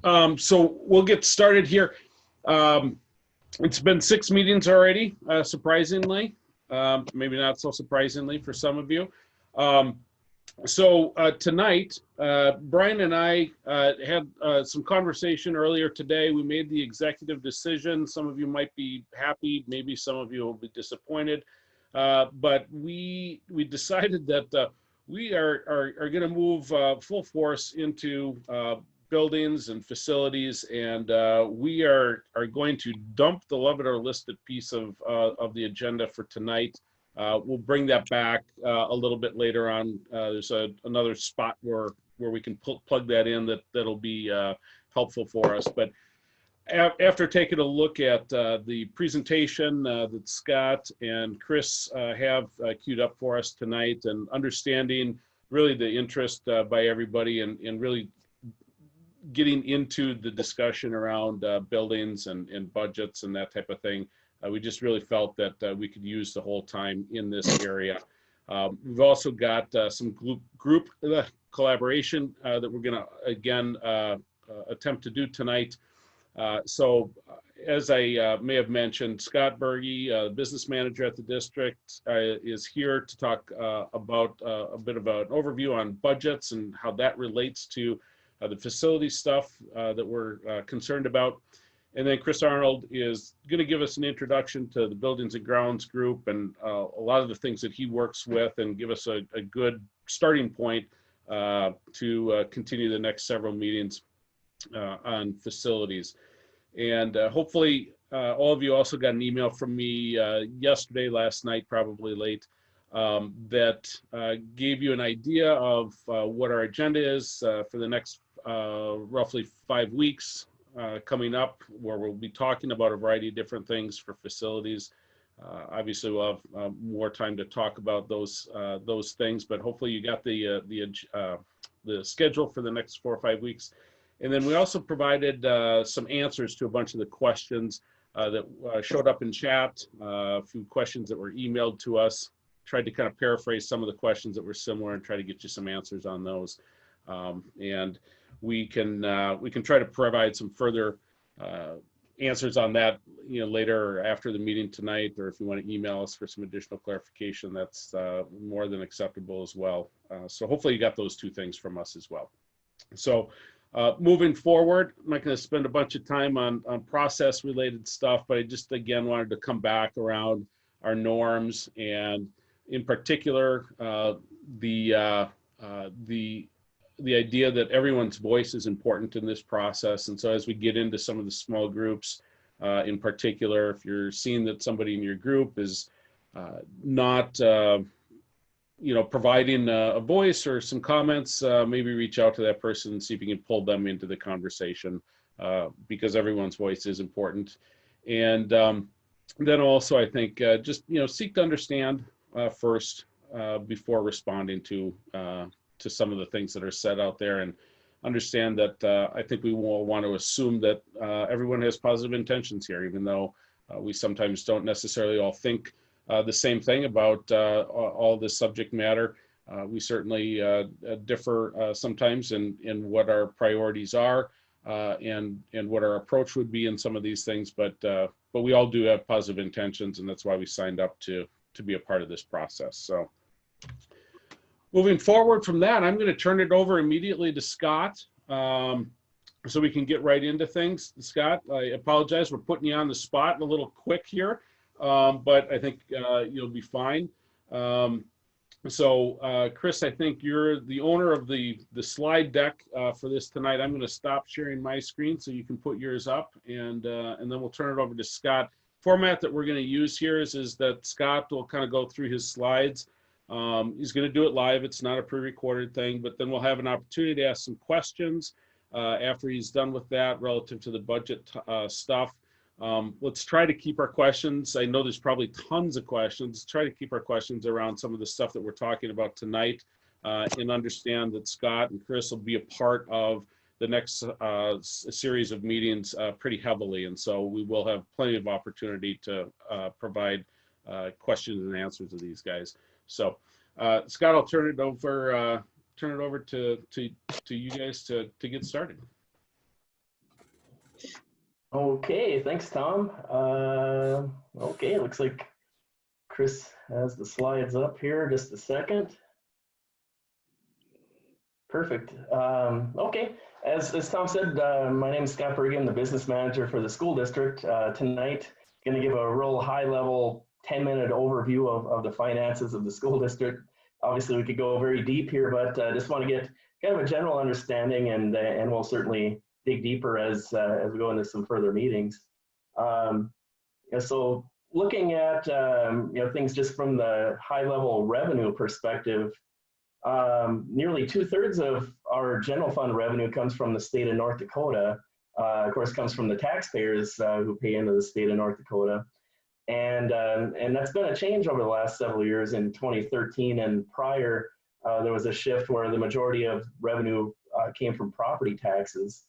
So we'll get started here. It's been 6 meetings already, surprisingly. Maybe not so surprisingly for some of you. Tonight, Brian and I had some conversation earlier today. We made the executive decision. Some of you might be happy, maybe some of you will be disappointed. But we decided that we are going to move full force into buildings and facilities, and we are going to dump the love it or listed piece of the agenda for tonight. We'll bring that back a little bit later on. There's another spot where we can plug that in that'll be helpful for us. But after taking a look at the presentation that Scott and Chris have queued up for us tonight, and understanding really the interest by everybody and really getting into the discussion around buildings and budgets and that type of thing, we just really felt that we could use the whole time in this area. We've also got some group collaboration that we're going to, again, attempt to do tonight. As I may have mentioned, Scott Berge, business manager at the district, is here to talk about a bit of an overview on budgets and how that relates to the facility stuff that we're concerned about. And then Chris Arnold is going to give us an introduction to the Buildings and Grounds group and a lot of the things that he works with, and give us a good starting point to continue the next several meetings on facilities. And hopefully all of you also got an email from me yesterday, last night, probably late, that gave you an idea of what our agenda is for the next roughly 5 weeks coming up, where we'll be talking about a variety of different things for facilities. Obviously, we'll have more time to talk about those things, but hopefully you got the schedule for the next 4 or 5 weeks. And then we also provided some answers to a bunch of the questions that showed up in chat, a few questions that were emailed to us. Tried to kind of paraphrase some of the questions that were similar and try to get you some answers on those. And we can try to provide some further answers on that, later or after the meeting tonight, or if you want to email us for some additional clarification, that's more than acceptable as well. So hopefully you got those 2 things from us as well. So moving forward, I'm not going to spend a bunch of time on process related stuff, but I just again wanted to come back around our norms, and in particular the idea that everyone's voice is important in this process. And so as we get into some of the small groups, in particular, if you're seeing that somebody in your group is not providing a voice or some comments, maybe reach out to that person and see if you can pull them into the conversation, because everyone's voice is important. And then also, I think, just, seek to understand first before responding to some of the things that are said out there, and understand that I think we will want to assume that everyone has positive intentions here, even though we sometimes don't necessarily all think the same thing about all this subject matter. We certainly differ sometimes in what our priorities are and what our approach would be in some of these things, but we all do have positive intentions, and that's why we signed up to be a part of this process. So moving forward from that, I'm going to turn it over immediately to Scott, so we can get right into things. Scott, I apologize, we're putting you on the spot a little quick here, but I think you'll be fine. Chris, I think you're the owner of the slide deck for this tonight. I'm going to stop sharing my screen so you can put yours up, and then we'll turn it over to Scott. Format that we're going to use here is that Scott will kind of go through his slides. He's going to do it live. It's not a pre-recorded thing, but then we'll have an opportunity to ask some questions after he's done with that relative to the budget stuff. Let's try to keep our questions. I know there's probably tons of questions. Try to keep our questions around some of the stuff that we're talking about tonight, and understand that Scott and Chris will be a part of the next series of meetings pretty heavily. And so we will have plenty of opportunity to provide questions and answers to these guys. So Scott, I'll turn it over to you guys to get started. Okay, thanks, Tom. Okay, looks like Chris has the slides up here. Just a second. Perfect. Okay, as Tom said, my name is Scott Bergen. I'm the business manager for the school district. Tonight, going to give a real high-level 10-minute overview of the finances of the school district. Obviously, we could go very deep here, but just want to get kind of a general understanding, and we'll certainly dig deeper as we go into some further meetings. So looking at things just from the high-level revenue perspective, nearly 2/3 of our general fund revenue comes from the state of North Dakota. Of course, comes from the taxpayers who pay into the state of North Dakota. And that's been a change over the last several years. In 2013 and prior, there was a shift where the majority of revenue came from property taxes.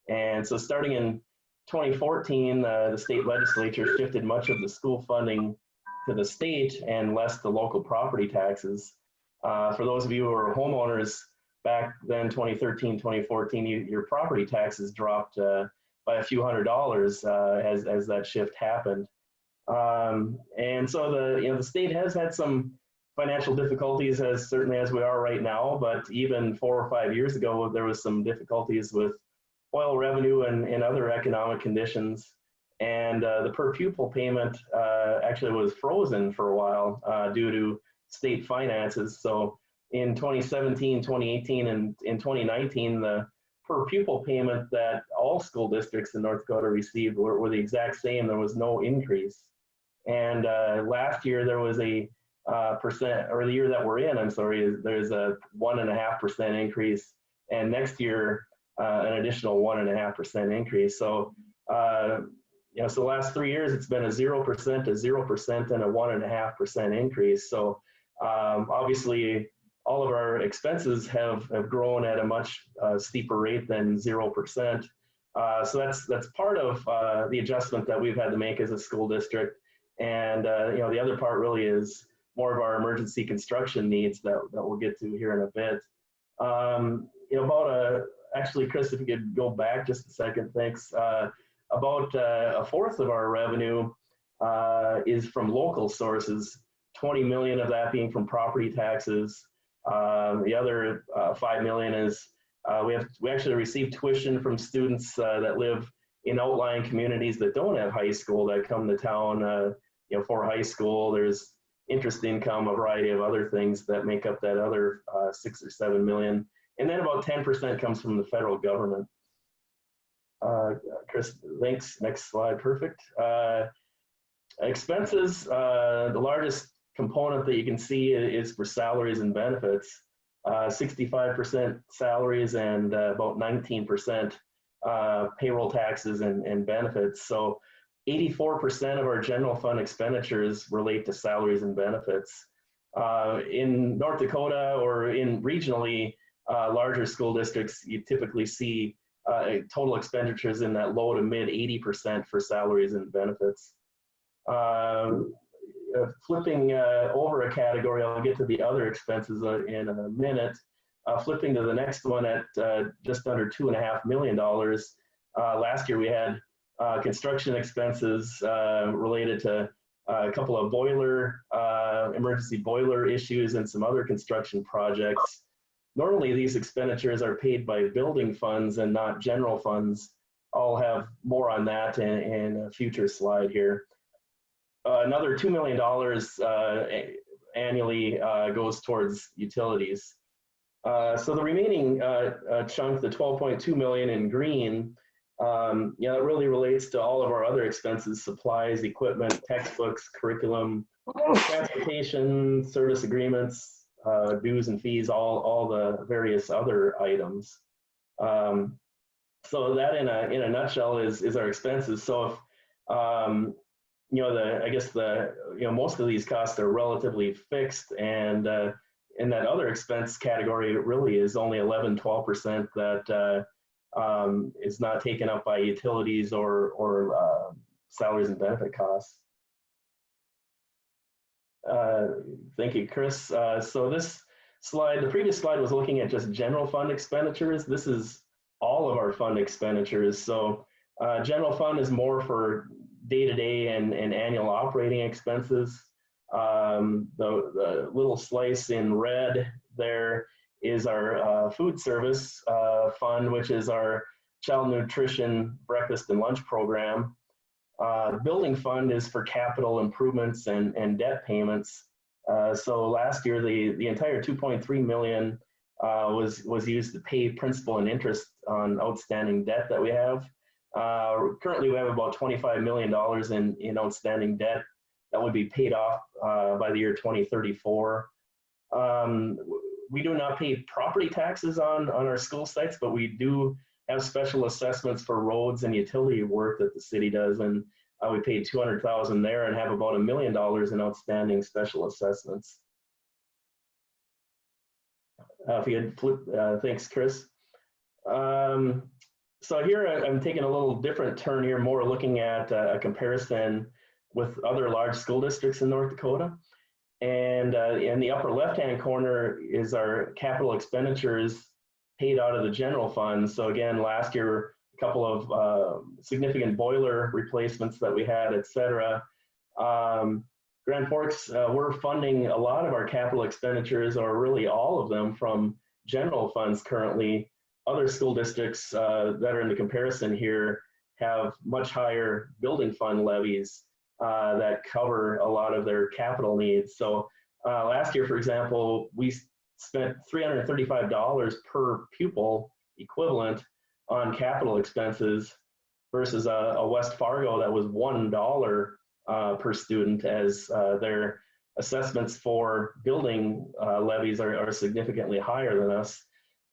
And so starting in 2014, the state legislature shifted much of the school funding to the state and less the local property taxes. For those of you who are homeowners back then, 2013, 2014, your property taxes dropped by a few $100s as that shift happened. And so the state has had some financial difficulties, as certainly as we are right now, but even 4 or 5 years ago, there was some difficulties with oil revenue and other economic conditions. And the per pupil payment actually was frozen for a while due to state finances. So in 2017, 2018, and in 2019, the per pupil payment that all school districts in North Dakota received were the exact same. There was no increase. And last year there was a percent, or the year that we're in, I'm sorry, there's a 1.5% increase, and next year an additional 1.5% increase. So so the last 3 years it's been a 0%, a 0%, and a 1.5% increase. So obviously all of our expenses have grown at a much steeper rate than 0%. So that's part of the adjustment that we've had to make as a school district. And the other part really is more of our emergency construction needs that we'll get to here in a bit. Actually, Chris, if you could go back just a second, thanks. About a fourth of our revenue is from local sources, 20 million of that being from property taxes. The other 5 million is we actually receive tuition from students that live in outlying communities that don't have high school that come to town for high school. There's interest income, a variety of other things that make up that other 6 or 7 million. And then about 10% comes from the federal government. Chris, thanks. Next slide, perfect. Expenses, the largest component that you can see is for salaries and benefits. 65% salaries and about 19% payroll taxes and benefits. So 84% of our general fund expenditures relate to salaries and benefits. In North Dakota or in regionally larger school districts, you typically see total expenditures in that low to mid 80% for salaries and benefits. Flipping over a category, I'll get to the other expenses in a minute. Flipping to the next one at just under $2.5 million. Last year we had construction expenses related to a couple of emergency boiler issues and some other construction projects. Normally these expenditures are paid by building funds and not general funds. I'll have more on that in a future slide here. Another $2 million annually goes towards utilities. So the remaining chunk, the 12.2 million in green, it really relates to all of our other expenses: supplies, equipment, textbooks, curriculum, transportation, service agreements, dues and fees, all the various other items. So that in a nutshell is our expenses. So if I guess most of these costs are relatively fixed, and in that other expense category, it really is only 11-12% that is not taken up by utilities or salaries and benefit costs. Thank you, Chris. So this slide, the previous slide was looking at just general fund expenditures. This is all of our fund expenditures. So General fund is more for day-to-day and annual operating expenses. The little slice in red there is our food service fund, which is our child nutrition breakfast and lunch program. Building fund is for capital improvements and debt payments. So last year, the entire 2.3 million was used to pay principal and interest on outstanding debt that we have. Currently, we have about $25 million in outstanding debt that would be paid off by the year 2034. We do not pay property taxes on our school sites, but we do have special assessments for roads and utility work that the city does, and we paid $200,000 there and have about $1 million in outstanding special assessments. If you could flip, thanks, Chris. So here I'm taking a little different turn here, more looking at a comparison with other large school districts in North Dakota. And in the upper left-hand corner is our capital expenditures paid out of the general fund. So again, last year, a couple of significant boiler replacements that we had, et cetera. Grand Forks, we're funding a lot of our capital expenditures, or really all of them, from general funds currently. Other school districts that are in the comparison here have much higher building fund levies that cover a lot of their capital needs. So last year, for example, we spent $335 per pupil equivalent on capital expenses versus a West Fargo that was $1 per student, as their assessments for building levies are significantly higher than us.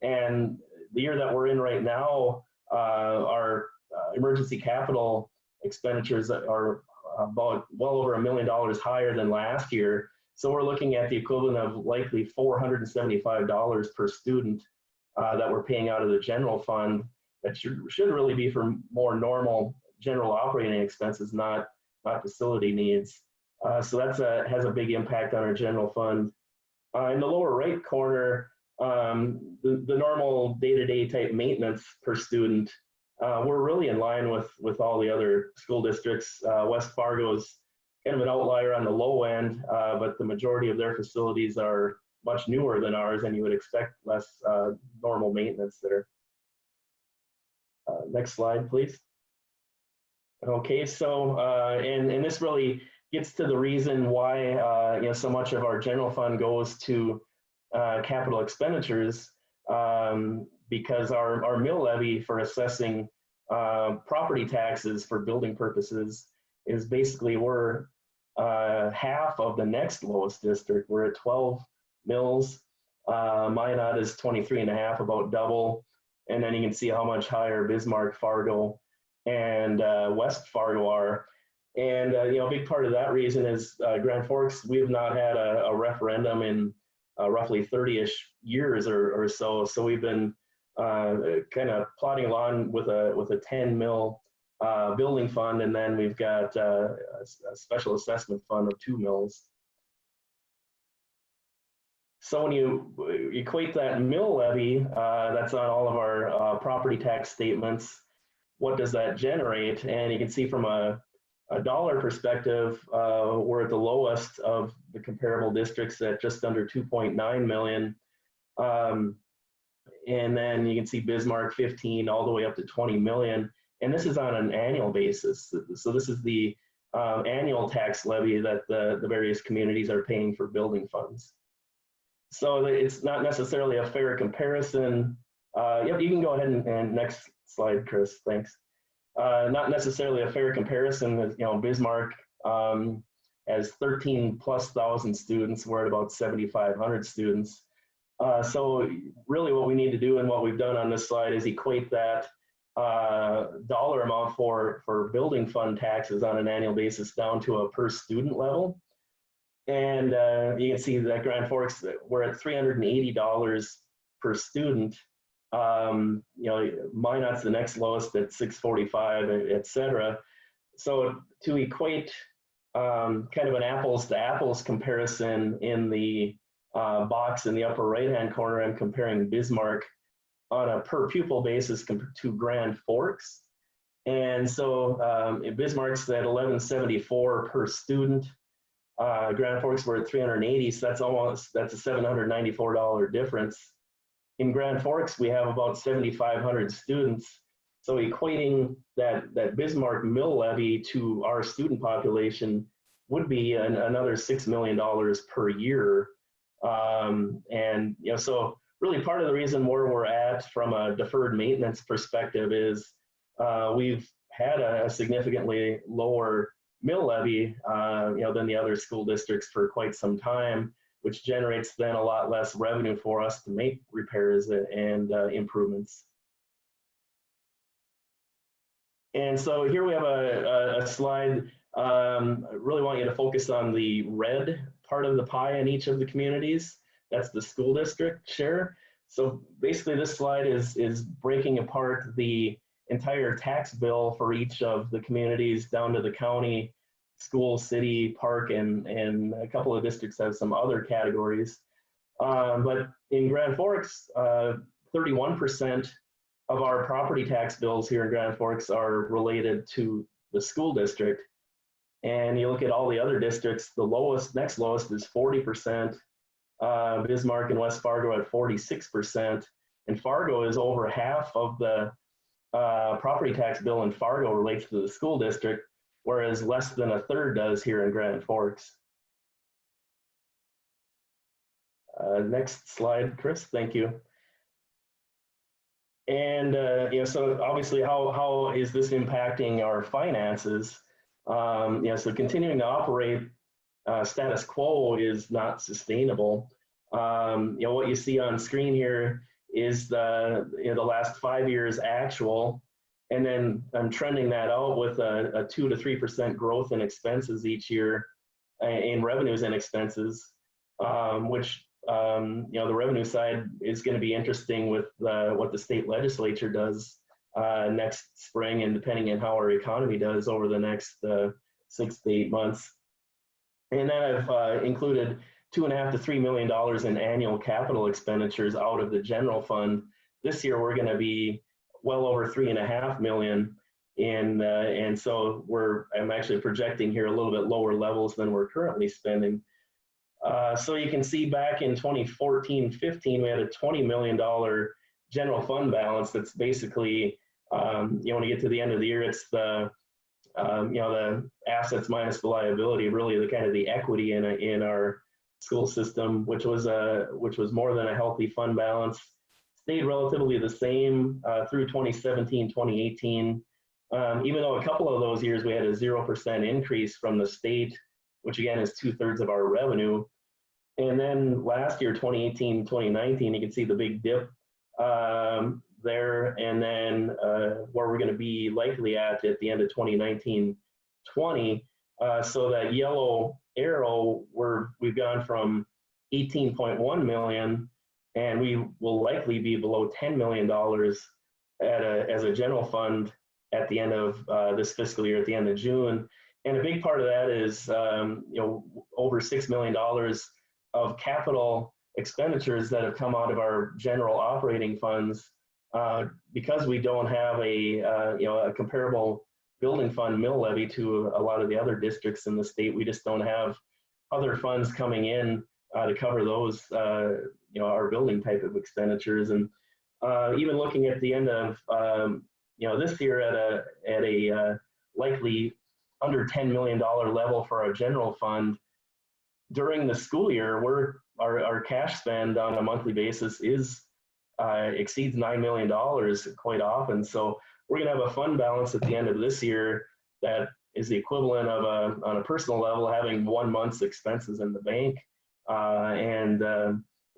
And the year that we're in right now, our emergency capital expenditures are about well over $1 million higher than last year. So we're looking at the equivalent of likely $475 per student that we're paying out of the general fund. That should really be for more normal general operating expenses, not facility needs. So that's has a big impact on our general fund. In the lower right corner, the normal day-to-day type maintenance per student, we're really in line with all the other school districts. West Fargo's kind of an outlier on the low end, but the majority of their facilities are much newer than ours, and you would expect less normal maintenance there. Next slide, please. Okay, so and this really gets to the reason why so much of our general fund goes to capital expenditures, because our mill levy for assessing property taxes for building purposes is basically, we're half of the next lowest district. We're at 12 mills. Minot is 23.5, about double. And then you can see how much higher Bismarck, Fargo, and West Fargo are. And a big part of that reason is Grand Forks, we've not had a referendum in roughly 30-ish years or so. So we've been kind of plodding along with a 10 mil building fund, and then we've got a special assessment fund of 2 mills. So when you equate that mill levy that's on all of our property tax statements, what does that generate? And you can see from a dollar perspective, we're at the lowest of the comparable districts at just under 2.9 million. And then you can see Bismarck 15 all the way up to 20 million. And this is on an annual basis. So this is the annual tax levy that the various communities are paying for building funds. So it's not necessarily a fair comparison. Yep, you can go ahead and next slide, Chris, thanks. Not necessarily a fair comparison. As Bismarck has 13,000+ students. We're at about 7,500 students. So really what we need to do, and what we've done on this slide, is equate that dollar amount for building fund taxes on an annual basis down to a per student level. And you can see that Grand Forks, we're at $380 per student. Minot's the next lowest at $645, et cetera. So to equate kind of an apples to apples comparison, in the box in the upper right-hand corner, I'm comparing Bismarck on a per pupil basis to Grand Forks. And so Bismarck's at 1174 per student. Grand Forks were at 380, so that's a $794 difference. In Grand Forks, we have about 7,500 students. So equating that Bismarck mill levy to our student population would be another $6 million per year. And so really part of the reason where we're at from a deferred maintenance perspective is we've had a significantly lower mill levy, than the other school districts for quite some time, which generates then a lot less revenue for us to make repairs and improvements. And so here we have a slide. I really want you to focus on the red part of the pie in each of the communities. That's the school district share. So basically this slide is breaking apart the entire tax bill for each of the communities down to the county, school, city, park, and a couple of districts have some other categories. But in Grand Forks, 31% of our property tax bills here in Grand Forks are related to the school district. And you look at all the other districts, the next lowest is 40%. Bismarck and West Fargo at 46%. And Fargo is over half of the property tax bill in Fargo relates to the school district, whereas less than a third does here in Grand Forks. Next slide, Chris, thank you. And so obviously, how is this impacting our finances? So continuing to operate status quo is not sustainable. What you see on screen here is the last 5 years actual, and then I'm trending that out with a 2 to 3% growth in expenses each year, in revenues and expenses, which the revenue side is going to be interesting with what the state legislature does next spring, and depending on how our economy does over the next 6 to 8 months. And then I've included $2.5 to $3 million in annual capital expenditures out of the general fund. This year we're going to be well over $3.5 million and so I'm actually projecting here a little bit lower levels than we're currently spending. So you can see back in 2014-15, we had a $20 million general fund balance. That's basically, when you get to the end of the year, it's the assets minus the liability, really the kind of the equity in our school system, which was more than a healthy fund balance. Stayed relatively the same through 2017, 2018, even though a couple of those years we had a 0% increase from the state, which again is 2/3 of our revenue. And then last year, 2018, 2019, you can see the big dip there, and then where we're going to be likely at the end of 2019-20. So that yellow arrow, we've gone from 18.1 million, and we will likely be below $10 million as a general fund at the end of this fiscal year, at the end of June. And a big part of that is over $6 million of capital expenditures that have come out of our general operating funds, because we don't have a comparable building fund mill levy to a lot of the other districts in the state. We just don't have other funds coming in to cover those our building type of expenditures. And even looking at the end of this year at a likely under $10 million level for our general fund, during the school year, our cash spend on a monthly basis exceeds $9 million quite often. So we're going to have a fund balance at the end of this year that is the equivalent of on a personal level having 1 month's expenses in the bank, and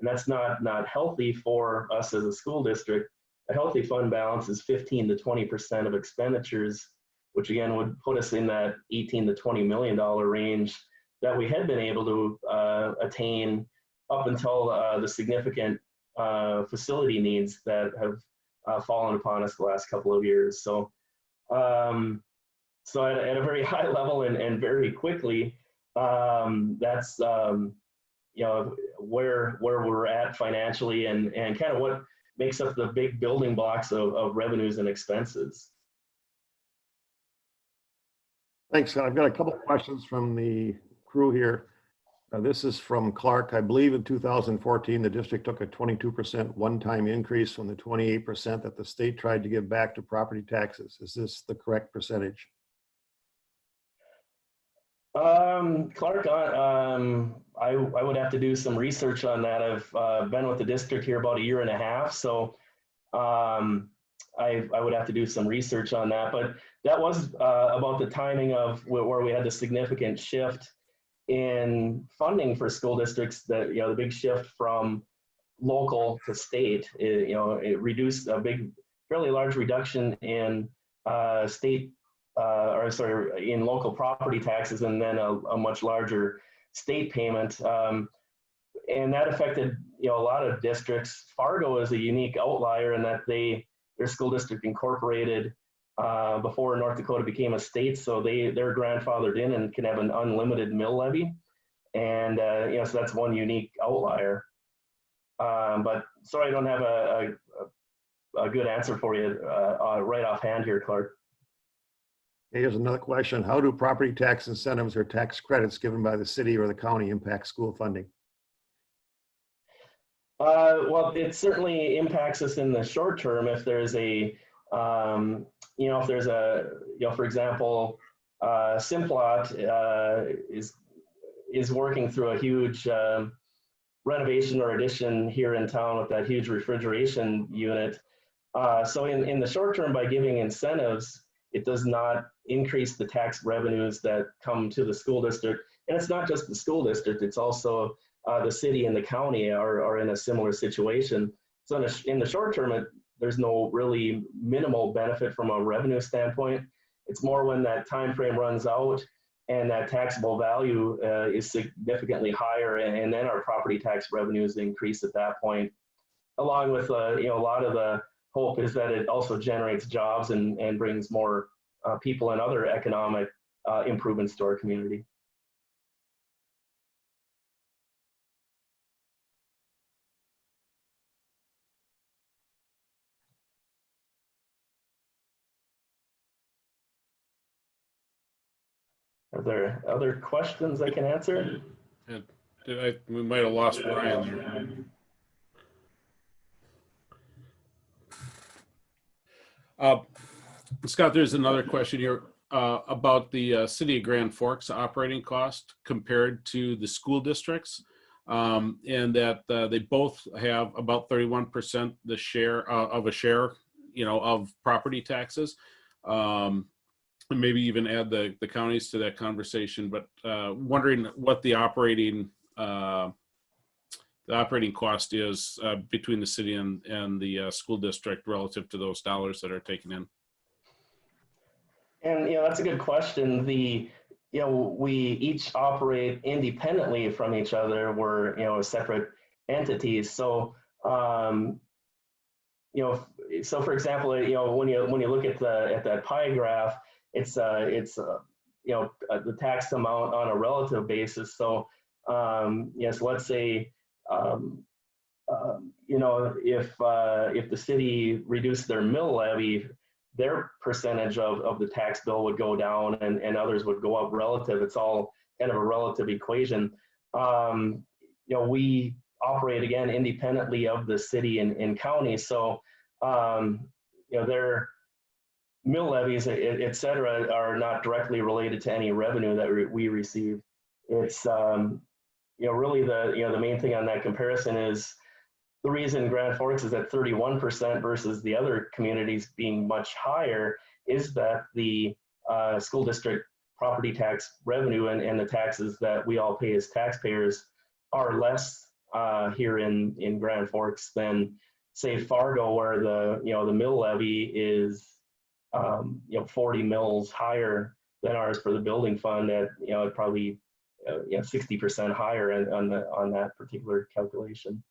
that's not healthy for us as a school district. A healthy fund balance is 15 to 20% of expenditures, which again would put us in that $18 to $20 million range that we had been able to attain up until the significant facility needs that have fallen upon us the last couple of years. So, so at a very high level and very quickly, that's where we're at financially and kind of what makes up the big building blocks of revenues and expenses. Thanks. I've got a couple of questions from the crew here. This is from Clark. I believe in 2014, the district took a 22% one-time increase from the 28% that the state tried to give back to property taxes. Is this the correct percentage? Clark, I would have to do some research on that. I've been with the district here about 1.5 years, so I would have to do some research on that. But that was about the timing of where we had the significant shift in funding for school districts. That the big shift from local to state. It reduced a fairly large reduction in in local property taxes, and then a much larger state payment. And that affected a lot of districts. Fargo is a unique outlier in that their school district incorporated before North Dakota became a state, so they're grandfathered in and can have an unlimited mill levy, and so that's one unique outlier. But sorry, I don't have a good answer for you right offhand here, Clark. Here's another question. How do property tax incentives or tax credits given by the city or the county impact school funding? Well, it certainly impacts us in the short term if there's for example, Simplot is working through a huge renovation or addition here in town with that huge refrigeration unit. So in the short term, by giving incentives, it does not increase the tax revenues that come to the school district. And it's not just the school district, it's also the city and the county are in a similar situation. So in the short term, there's no really minimal benefit from a revenue standpoint. It's more when that time frame runs out and that taxable value is significantly higher, and then our property tax revenues increase at that point. Along with a lot of the hope is that it also generates jobs and brings more people and other economic improvements to our community. Are there other questions I can answer? We might have lost Brian there. Scott, there's another question here about the city of Grand Forks operating cost compared to the school districts, and that they both have about 31% the share of a share, of property taxes. And maybe even add the counties to that conversation, but wondering what the operating cost is between the city and the school district relative to those dollars that are taken in. And that's a good question. We each operate independently from each other. We're separate entities. So so for example, when you look at that pie graph, it's the tax amount on a relative basis. So yes, let's say if the city reduced their mill levy, their percentage of the tax bill would go down and others would go up relative. It's all kind of a relative equation. We operate again independently of the city and county. So their mill levies, et cetera, are not directly related to any revenue that we receive. It's really the main thing on that comparison is the reason Grand Forks is at 31% versus the other communities being much higher is that the school district property tax revenue and the taxes that we all pay as taxpayers are less here in Grand Forks than say Fargo, where the mill levy is 40 mills higher than ours for the building fund at probably 60% higher on that particular calculation.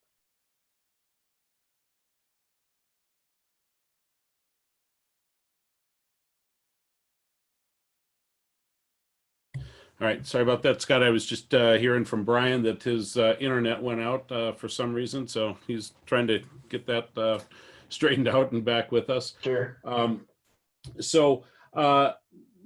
All right, sorry about that, Scott. I was just hearing from Brian that his internet went out for some reason, so he's trying to get that straightened out and back with us. Sure. So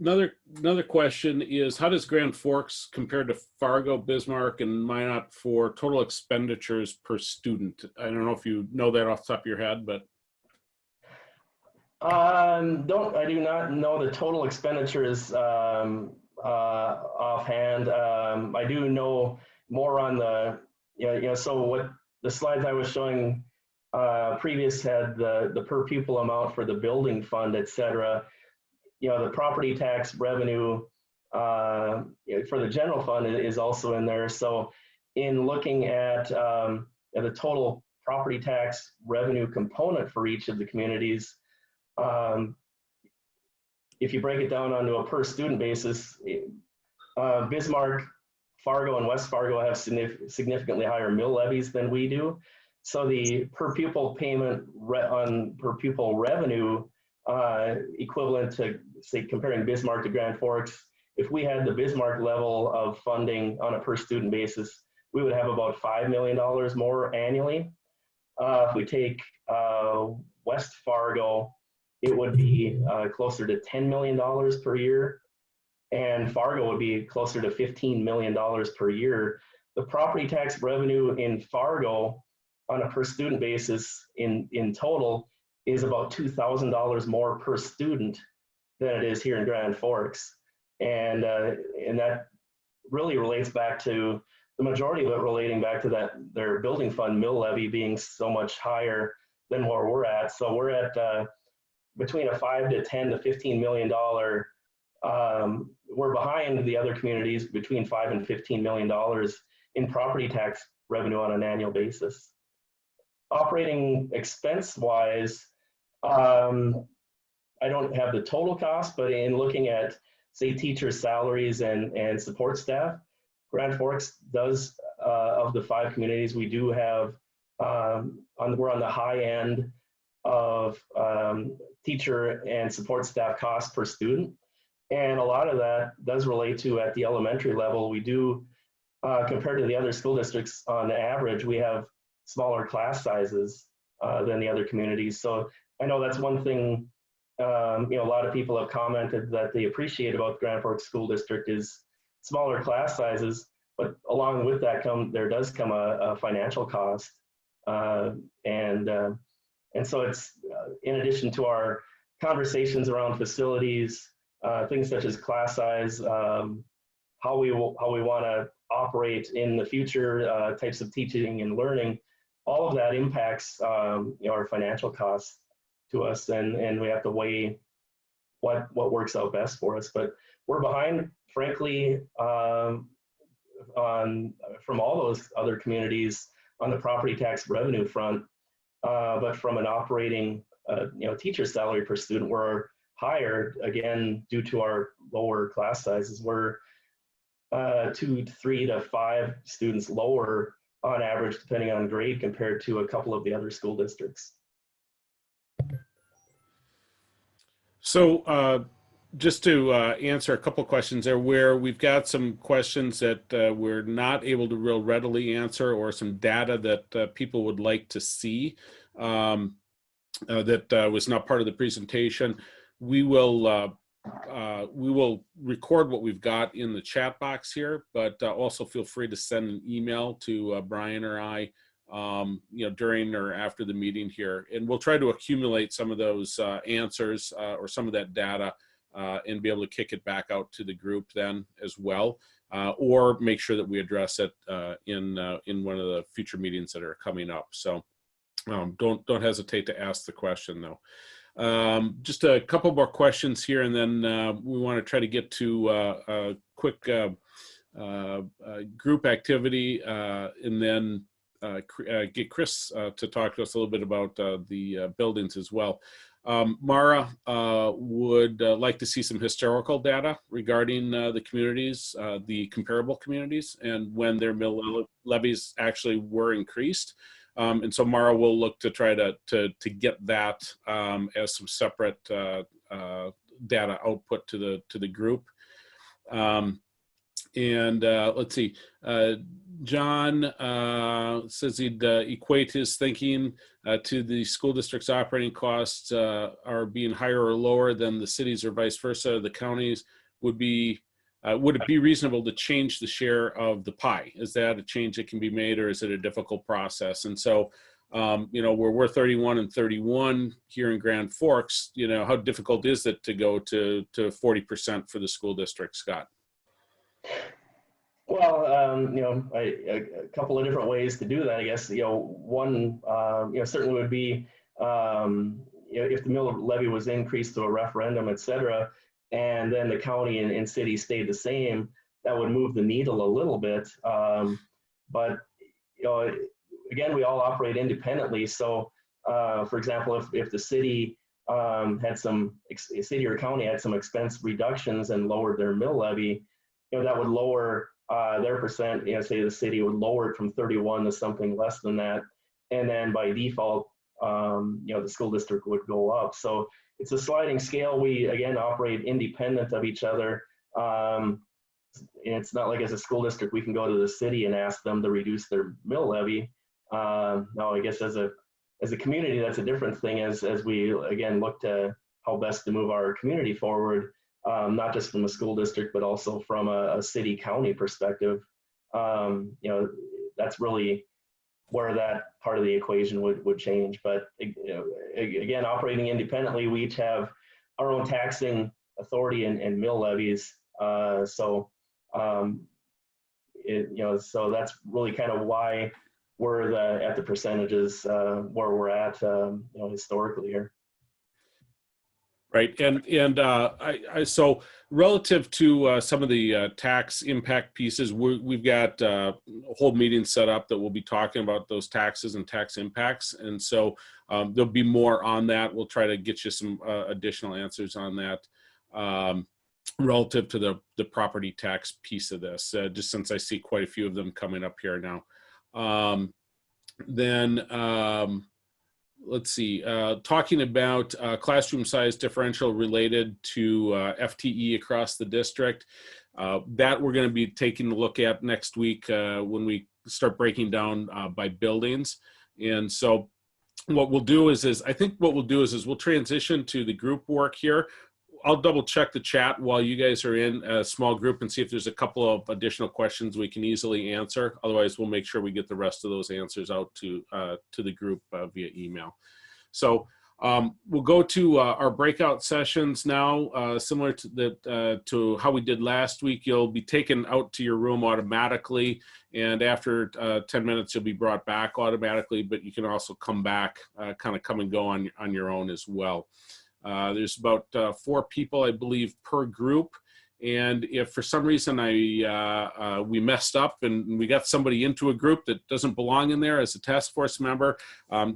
Another question is, how does Grand Forks compare to Fargo, Bismarck, and Minot for total expenditures per student? I don't know if you know that off the top of your head, but I do not know the total expenditures offhand. I do know more on the, so what the slides I was showing previous had the per pupil amount for the building fund, et cetera. The property tax revenue for the general fund is also in there. So in looking at the total property tax revenue component for each of the communities, if you break it down onto a per student basis, Bismarck, Fargo, and West Fargo have significantly higher mill levies than we do. So the per pupil payment on per pupil revenue equivalent to, say, comparing Bismarck to Grand Forks, if we had the Bismarck level of funding on a per student basis, we would have about $5 million more annually. If we take West Fargo, it would be closer to $10 million per year, and Fargo would be closer to $15 million per year. The property tax revenue in Fargo on a per student basis in total is about $2,000 more per student than it is here in Grand Forks. And that really relates back to the majority of it relating back to their building fund mill levy being so much higher than where we're at. So we're at between a $5 to $10 to $15 million. We're behind the other communities between $5 and $15 million in property tax revenue on an annual basis. Operating expense wise, I don't have the total cost, but in looking at, say, teacher salaries and support staff, Grand Forks does, of the 5 communities, we do have, we're on the high end of teacher and support staff costs per student. And a lot of that does relate to, at the elementary level, we do, compared to the other school districts, on average, we have smaller class sizes than the other communities. So I know that's one thing, a lot of people have commented that they appreciate about the Grand Forks School District is smaller class sizes, but along with that there does come a financial cost. And so it's, in addition to our conversations around facilities, things such as class size, how we want to operate in the future, types of teaching and learning, all of that impacts our financial costs to us, and we have to weigh what works out best for us. But we're behind, frankly, from all those other communities on the property tax revenue front. But from an operating, teacher salary per student, we're higher, again, due to our lower class sizes. We're 2, 3 to 5 students lower on average, depending on grade, compared to a couple of the other school districts. So just to answer a couple questions there, where we've got some questions that we're not able to real readily answer, or some data that people would like to see that was not part of the presentation, we will record what we've got in the chat box here, but also feel free to send an email to Brian or I, during or after the meeting here, and we'll try to accumulate some of those answers or some of that data and be able to kick it back out to the group then as well, or make sure that we address it in one of the future meetings that are coming up. So don't hesitate to ask the question though. Just a couple more questions here, and then we want to try to get to a quick group activity, and then get Chris to talk to us a little bit about the buildings as well. Mara would like to see some historical data regarding the communities, the comparable communities, and when their mill levies actually were increased. And so Mara will look to try to get that as some separate data output to the group. And let's see, John says he'd equate his thinking to the school district's operating costs are being higher or lower than the cities or vice versa. The counties would it be reasonable to change the share of the pie? Is that a change that can be made, or is it a difficult process? And so, you know, where we're 31 and 31 here in Grand Forks, you know, how difficult is it to go to 40% for the school district, Scott? Well, you know, a couple of different ways to do that, I guess. You know, one, you know, certainly would be, you know, if the mill levy was increased to a referendum, et cetera, and then the county and city stayed the same, that would move the needle a little bit. But, you know, again, we all operate independently. So, for example, if the city had city or county had some expense reductions and lowered their mill levy, you know, that would lower their percent. You know, say the city would lower it from 31 to something less than that, and then by default, you know, the school district would go up. So it's a sliding scale. We again operate independent of each other. And it's not like as a school district we can go to the city and ask them to reduce their mill levy. No, I guess as a community, that's a different thing. As we again look to how best to move our community forward. Not just from a school district, but also from a city county perspective. You know, that's really where that part of the equation would change. But you know, again, operating independently, we each have our own taxing authority and mill levies. So you know, so that's really kind of why we're at the percentages where we're at, you know, historically here. Right, and so relative to some of the tax impact pieces, we've got a whole meeting set up that we'll be talking about those taxes and tax impacts, and so there'll be more on that. We'll try to get you some additional answers on that relative to the property tax piece of this, just since I see quite a few of them coming up here now. Let's see, talking about classroom size differential related to FTE across the district. That we're going to be taking a look at next week when we start breaking down by buildings. And so what we'll do is we'll transition to the group work here. I'll double check the chat while you guys are in a small group and see if there's a couple of additional questions we can easily answer. Otherwise, we'll make sure we get the rest of those answers out to the group via email. So we'll go to our breakout sessions now, similar to how we did last week. You'll be taken out to your room automatically, and after 10 minutes, you'll be brought back automatically, but you can also come back, kind of come and go on your own as well. There's about 4 people, I believe, per group. And if for some reason we messed up and we got somebody into a group that doesn't belong in there as a task force member,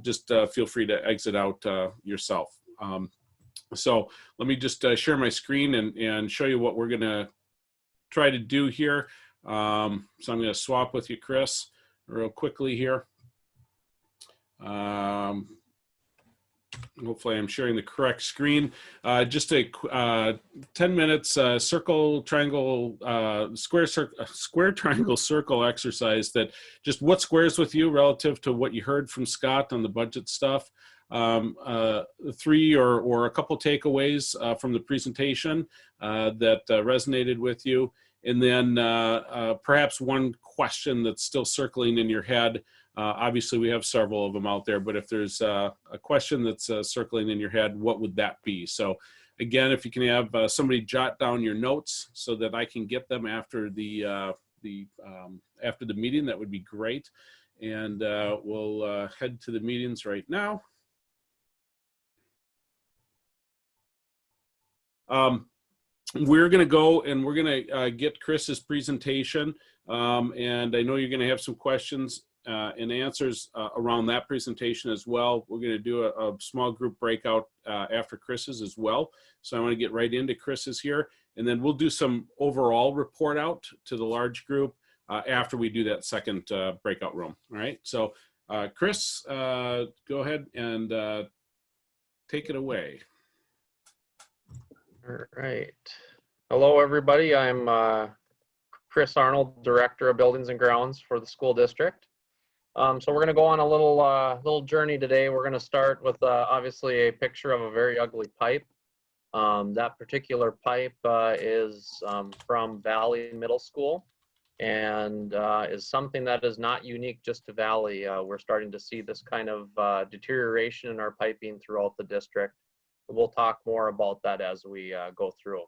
just feel free to exit out yourself. So let me just share my screen and show you what we're going to try to do here. So I'm going to swap with you, Chris, real quickly here. Hopefully I'm sharing the correct screen. Just a 10 minutes circle, triangle, square, triangle, circle exercise that just what squares with you relative to what you heard from Scott on the budget stuff. 3 or a couple takeaways from the presentation that resonated with you. And then perhaps one question that's still circling in your head. Obviously, we have several of them out there, but if there's a question that's circling in your head, what would that be? So again, if you can have somebody jot down your notes so that I can get them after the meeting, that would be great. And we'll head to the meetings right now. We're going to go and we're going to get Chris's presentation. And I know you're going to have some questions and answers around that presentation as well. We're going to do a small group breakout after Chris's as well. So I want to get right into Chris's here. And then we'll do some overall report out to the large group after we do that second breakout room. All right. So Chris, go ahead and take it away. All right. Hello, everybody. I'm Chris Arnold, Director of Buildings and Grounds for the school district. So we're going to go on a little journey today. We're going to start with obviously a picture of a very ugly pipe. That particular pipe is from Valley Middle School, and is something that is not unique just to Valley. We're starting to see this kind of deterioration in our piping throughout the district. We'll talk more about that as we go through.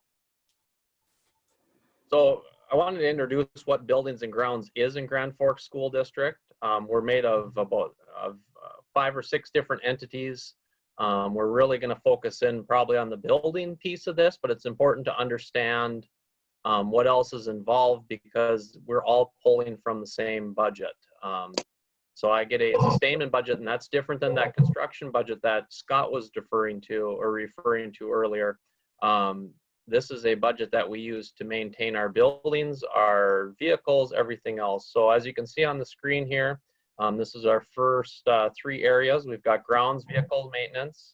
So I wanted to introduce what Buildings and Grounds is in Grand Forks School District. We're made of about 5 or 6 different entities. We're really going to focus in probably on the building piece of this, but it's important to understand what else is involved because we're all pulling from the same budget. So I get a sustainment budget, and that's different than that construction budget that Scott was referring to earlier. This is a budget that we use to maintain our buildings, our vehicles, everything else. So as you can see on the screen here, this is our first 3 areas. We've got grounds, vehicle maintenance,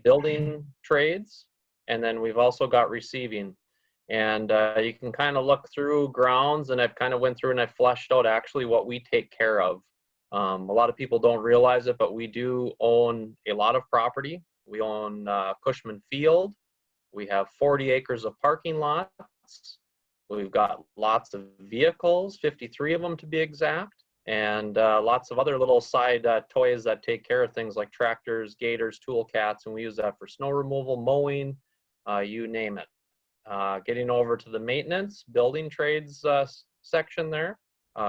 building trades, and then we've also got receiving. And you can kind of look through grounds, and I've kind of went through and I fleshed out actually what we take care of. A lot of people don't realize it, but we do own a lot of property. We own Cushman Field. We have 40 acres of parking lots. We've got lots of vehicles, 53 of them to be exact, and lots of other little side toys that take care of things like tractors, gators, tool cats, and we use that for snow removal, mowing, you name it. Getting over to the maintenance, building trades section there,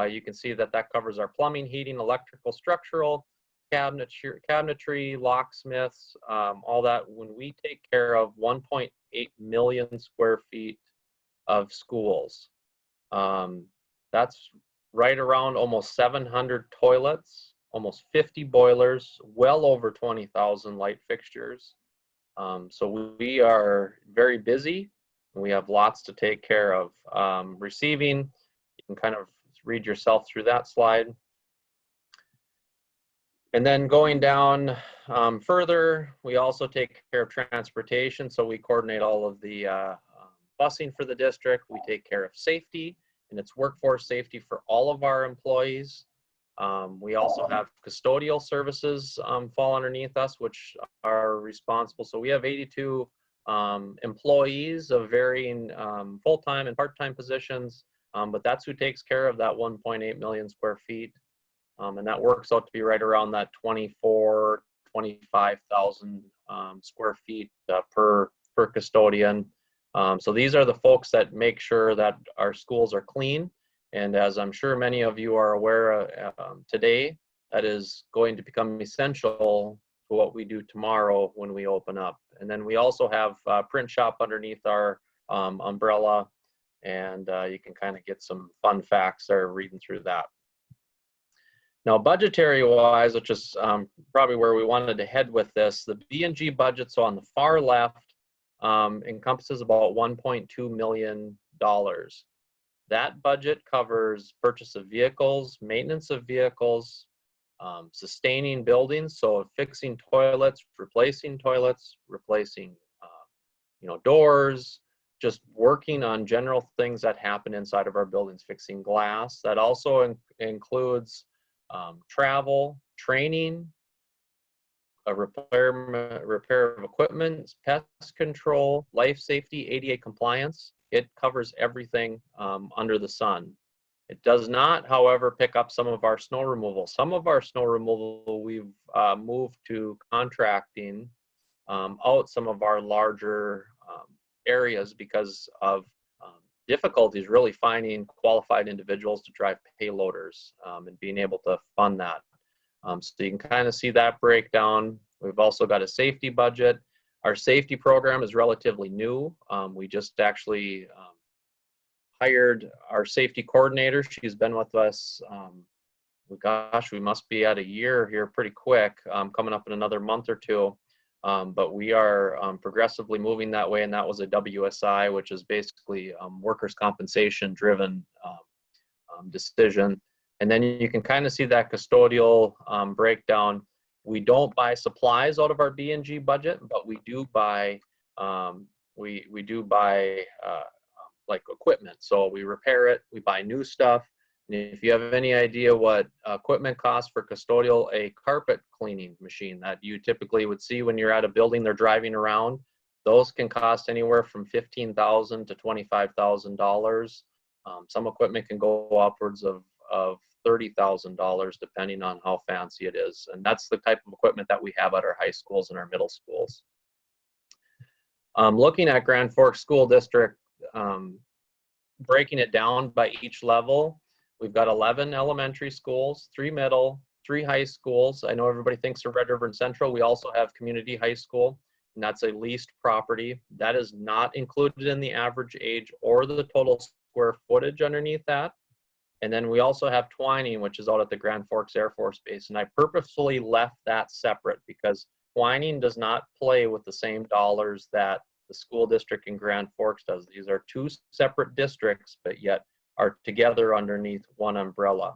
you can see that that covers our plumbing, heating, electrical, structural, cabinetry, locksmiths, all that. When we take care of 1.8 million square feet of schools, that's right around almost 700 toilets, almost 50 boilers, well over 20,000 light fixtures. So we are very busy. We have lots to take care of. Receiving, you can kind of read yourself through that slide. And then going down further, we also take care of transportation. So we coordinate all of the busing for the district. We take care of safety, and it's workforce safety for all of our employees. We also have custodial services fall underneath us, which are responsible. So we have 82 employees of varying full-time and part-time positions, but that's who takes care of that 1.8 million square feet. And that works out to be right around that 25,000 square feet per custodian. So these are the folks that make sure that our schools are clean. And as I'm sure many of you are aware today, that is going to become essential to what we do tomorrow when we open up. And then we also have print shop underneath our umbrella, and you can kind of get some fun facts there reading through that. Now, budgetary wise, which is probably where we wanted to head with this, the B&G budget, so on the far left, encompasses about $1.2 million. That budget covers purchase of vehicles, maintenance of vehicles, sustaining buildings, so fixing toilets, replacing doors, just working on general things that happen inside of our buildings, fixing glass. That also includes travel, training, repair of equipment, pest control, life safety, ADA compliance. It covers everything under the sun. It does not, however, pick up some of our snow removal. Some of our snow removal, we've moved to contracting out some of our larger areas because of difficulties really finding qualified individuals to drive payloaders and being able to fund that. So you can kind of see that breakdown. We've also got a safety budget. Our safety program is relatively new. We just actually hired our safety coordinator. She's been with us, gosh, we must be at a year here pretty quick, coming up in another month or two. But we are progressively moving that way, and that was a WSI, which is basically workers' compensation driven decision. And then you can kind of see that custodial breakdown. We don't buy supplies out of our B&G budget, but we do buy like equipment. So we repair it, we buy new stuff. And if you have any idea what equipment costs for custodial, a carpet cleaning machine that you typically would see when you're at a building they're driving around, those can cost anywhere from $15,000 to $25,000. Some equipment can go upwards of $30,000 depending on how fancy it is. And that's the type of equipment that we have at our high schools and our middle schools. Looking at Grand Forks School District, breaking it down by each level, we've got 11 elementary schools, 3 middle, 3 high schools. I know everybody thinks of Red River and Central. We also have Community High School, and that's a leased property. That is not included in the average age or the total square footage underneath that. And then we also have Twining, which is out at the Grand Forks Air Force Base. And I purposefully left that separate because Twining does not play with the same dollars that the school district in Grand Forks does. These are 2 separate districts, but yet are together underneath one umbrella.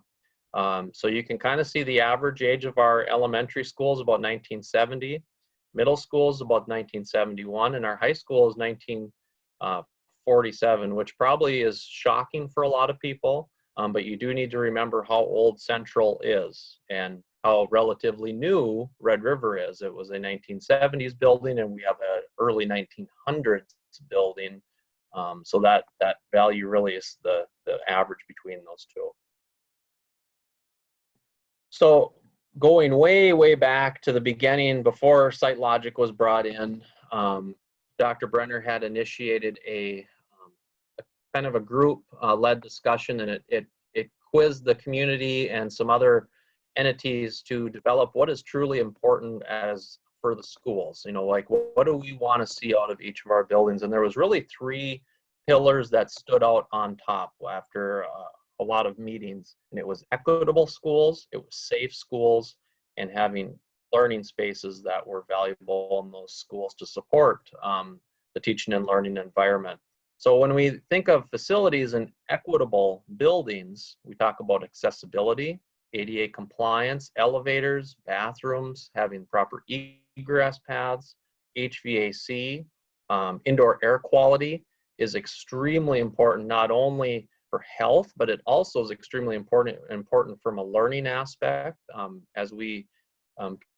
So you can kind of see the average age of our elementary schools about 1970, middle school is about 1971, and our high school is 1947, which probably is shocking for a lot of people. But you do need to remember how old Central is and how relatively new Red River is. It was a 1970s building, and we have an early 1900s building. So that value really is the average between those 2. So going way back to the beginning, before SiteLogic was brought in, Dr. Brenner had initiated a kind of a group led discussion, and it quizzed the community and some other entities to develop what is truly important as for the schools. You know, like what do we want to see out of each of our buildings? And there was really 3 pillars that stood out on top after a lot of meetings, and it was equitable schools, it was safe schools, and having learning spaces that were valuable in those schools to support the teaching and learning environment. So when we think of facilities and equitable buildings, we talk about accessibility, ADA compliance, elevators, bathrooms, having proper egress paths, HVAC, indoor air quality is extremely important, not only for health, but it also is extremely important from a learning aspect. As we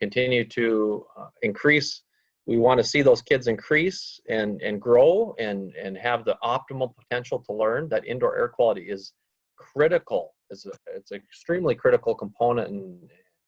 continue to increase, we want to see those kids increase and grow and have the optimal potential to learn. That indoor air quality is critical. It's an extremely critical component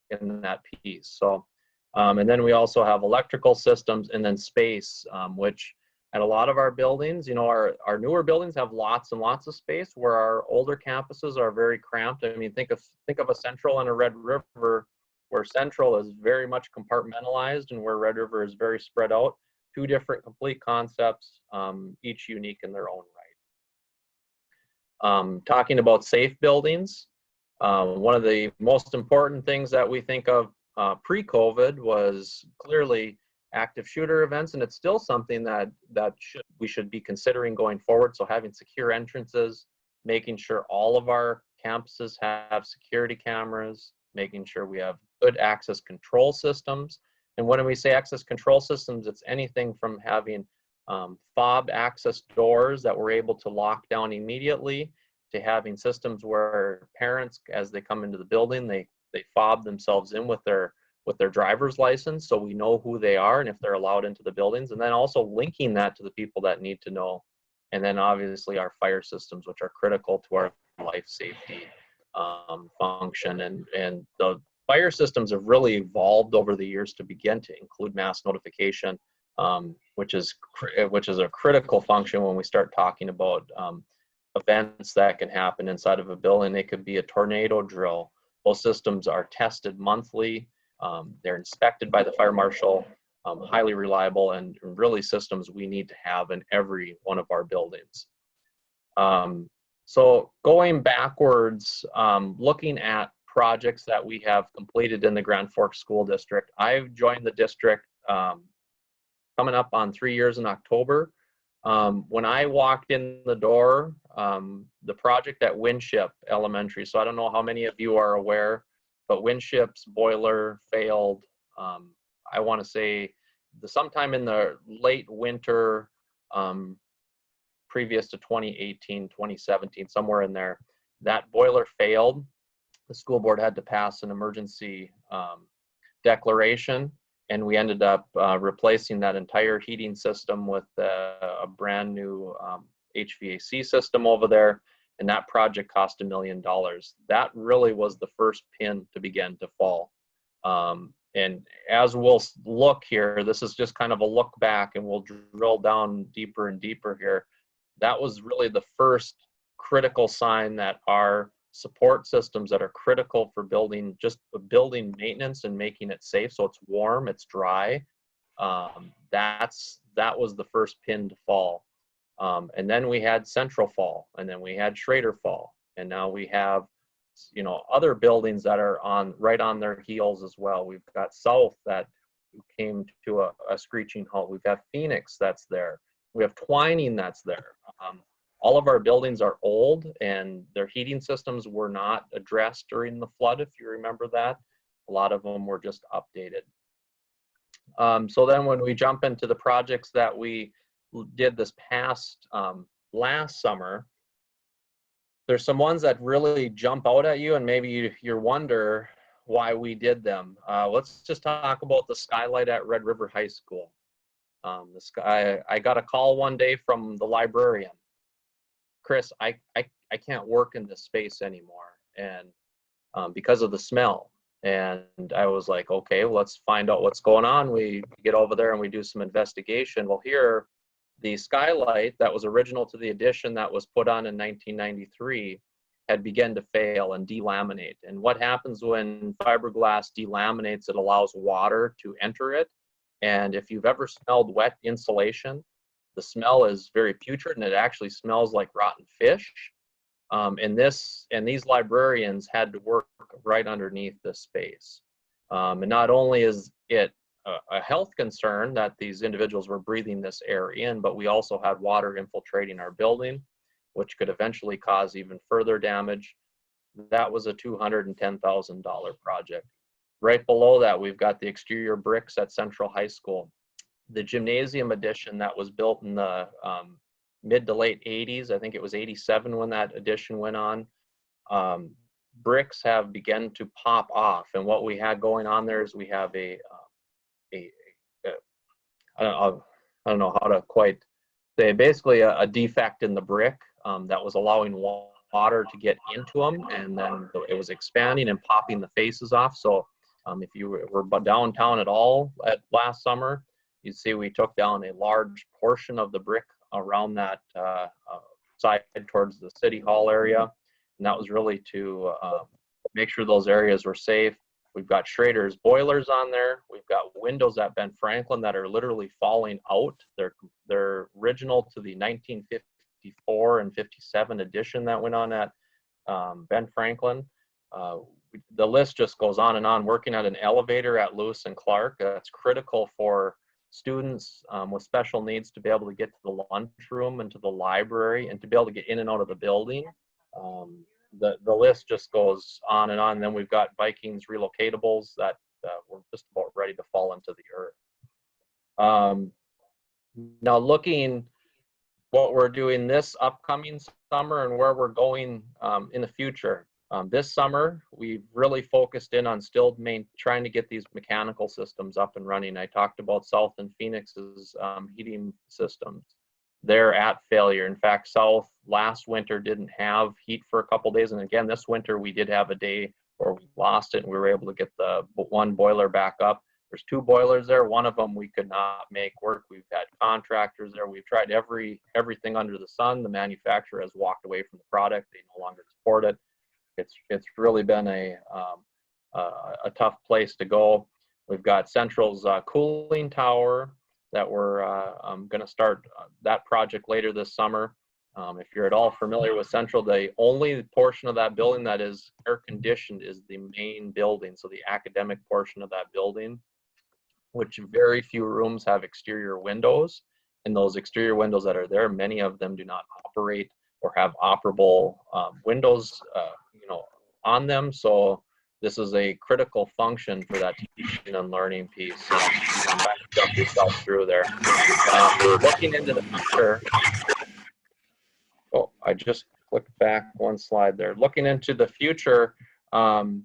in that piece. So, and then we also have electrical systems, and then space, which at a lot of our buildings, you know, our newer buildings have lots and lots of space, where our older campuses are very cramped. I mean, think of a Central and a Red River, where Central is very much compartmentalized and where Red River is very spread out. 2 different complete concepts, each unique in their own right. Talking about safe buildings, one of the most important things that we think of pre-COVID was clearly active shooter events, and it's still something that we should be considering going forward. So having secure entrances, making sure all of our campuses have security cameras, making sure we have good access control systems. And when we say access control systems, it's anything from having fob access doors that we're able to lock down immediately, to having systems where parents, as they come into the building, they fob themselves in with their driver's license, so we know who they are and if they're allowed into the buildings, and then also linking that to the people that need to know. And then obviously our fire systems, which are critical to our life safety function. And the fire systems have really evolved over the years to begin to include mass notification, which is a critical function when we start talking about events that can happen inside of a building. They could be a tornado drill. Those systems are tested monthly. They're inspected by the fire marshal, highly reliable, and really systems we need to have in every one of our buildings. So going backwards, looking at projects that we have completed in the Grand Forks School District, I've joined the district coming up on 3 years in October. When I walked in the door, the project at Winship Elementary, so I don't know how many of you are aware, but Winship's boiler failed, I want to say sometime in the late winter, previous to 2018, 2017, somewhere in there. That boiler failed. The school board had to pass an emergency declaration, and we ended up replacing that entire heating system with a brand new HVAC system over there, and that project cost $1 million. That really was the first pin to begin to fall. And as we'll look here, this is just kind of a look back, and we'll drill down deeper and deeper here. That was really the first critical sign that our support systems that are critical for building, just building maintenance and making it safe, so it's warm, it's dry. That was the first pin to fall. And then we had Central fall, and then we had Schrader fall, and now we have, you know, other buildings that are right on their heels as well. We've got South that came to a screeching halt. We've got Phoenix that's there. We have Twining that's there. All of our buildings are old, and their heating systems were not addressed during the flood, if you remember that. A lot of them were just updated. So then when we jump into the projects that we did this past last summer, there's some ones that really jump out at you, and maybe you wonder why we did them. Let's just talk about the skylight at Red River High School. I got a call one day from the librarian. Chris, I can't work in this space anymore, and because of the smell. And I was like, okay, well, let's find out what's going on. We get over there and we do some investigation. Well, here, the skylight that was original to the addition that was put on in 1993 had begun to fail and delaminate. And what happens when fiberglass delaminates, it allows water to enter it. And if you've ever smelled wet insulation, the smell is very putrid, and it actually smells like rotten fish. And these librarians had to work right underneath this space. And not only is it a health concern that these individuals were breathing this air in, but we also had water infiltrating our building, which could eventually cause even further damage. That was a $210,000 project. Right below that, we've got the exterior bricks at Central High School. The gymnasium addition that was built in the mid to late 80s, I think it was 87 when that addition went on, bricks have begun to pop off. And what we had going on there is we have I don't know how to quite say, basically a defect in the brick that was allowing water to get into them, and then it was expanding and popping the faces off. So if you were downtown at all at last summer, you'd see we took down a large portion of the brick around that side towards the city hall area. And that was really to make sure those areas were safe. We've got Schrader's boilers on there. We've got windows at Ben Franklin that are literally falling out. They're original to the 1954 and 57 edition that went on at Ben Franklin. The list just goes on and on. Working at an elevator at Lewis and Clark, that's critical for students with special needs to be able to get to the lunchroom and to the library and to be able to get in and out of the building. The list just goes on and on. And then we've got Vikings relocatables that were just about ready to fall into the earth. Now looking what we're doing this upcoming summer and where we're going in the future. This summer, we've really focused in on still trying to get these mechanical systems up and running. I talked about South and Phoenix's heating systems. They're at failure. In fact, South last winter didn't have heat for a couple days. And again, this winter, we did have a day where we lost it and we were able to get the one boiler back up. There's two boilers there. One of them we could not make work. We've had contractors there. We've tried everything under the sun. The manufacturer has walked away from the product. They no longer support it. It's really been a tough place to go. We've got Central's cooling tower that we're going to start that project later this summer. If you're at all familiar with Central, the only portion of that building that is air conditioned is the main building, so the academic portion of that building, which very few rooms have exterior windows. And those exterior windows that are there, many of them do not operate or have operable windows on them. So this is a critical function for that teaching and learning piece. So jump yourself through there. Looking into the future, I just clicked back one slide there. Looking into the future, you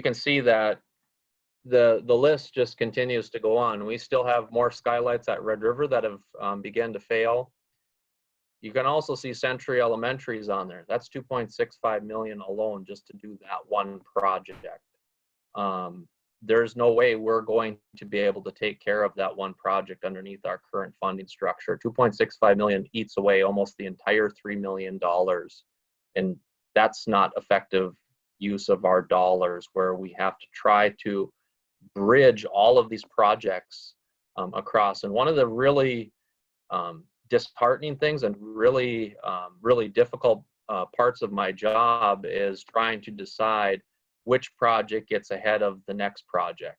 can see that the list just continues to go on. We still have more skylights at Red River that have begun to fail. You can also see Century Elementary's on there. That's 2.65 million alone just to do that one project. There's no way we're going to be able to take care of that one project underneath our current funding structure. 2.65 million eats away almost the entire $3 million. And that's not effective use of our dollars, where we have to try to bridge all of these projects across. And one of the really disheartening things and really difficult parts of my job is trying to decide which project gets ahead of the next project.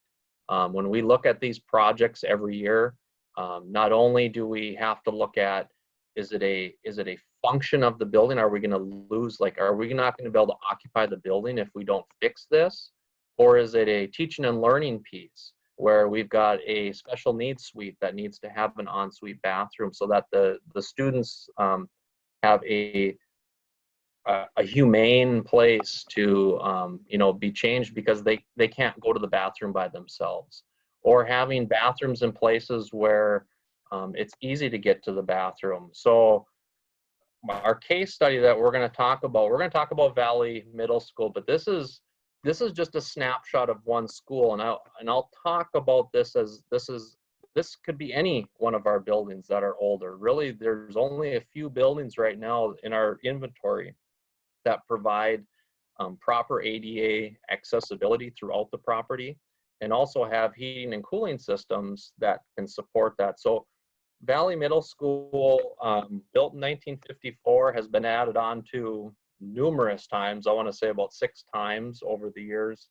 When we look at these projects every year, not only do we have to look at, is it a function of the building? Are we going to lose, like, are we not going to be able to occupy the building if we don't fix this? Or is it a teaching and learning piece where we've got a special needs suite that needs to have an ensuite bathroom so that the students have a humane place to be changed because they can't go to the bathroom by themselves, or having bathrooms in places where it's easy to get to the bathroom. So our case study that we're going to talk about Valley Middle School, but this is just a snapshot of one school, and I'll talk about this as this could be any one of our buildings that are older. Really, there's only a few buildings right now in our inventory that provide proper ADA accessibility throughout the property, and also have heating and cooling systems that can support that. So Valley Middle School, built in 1954, has been added on to numerous times. I want to say about 6 times over the years.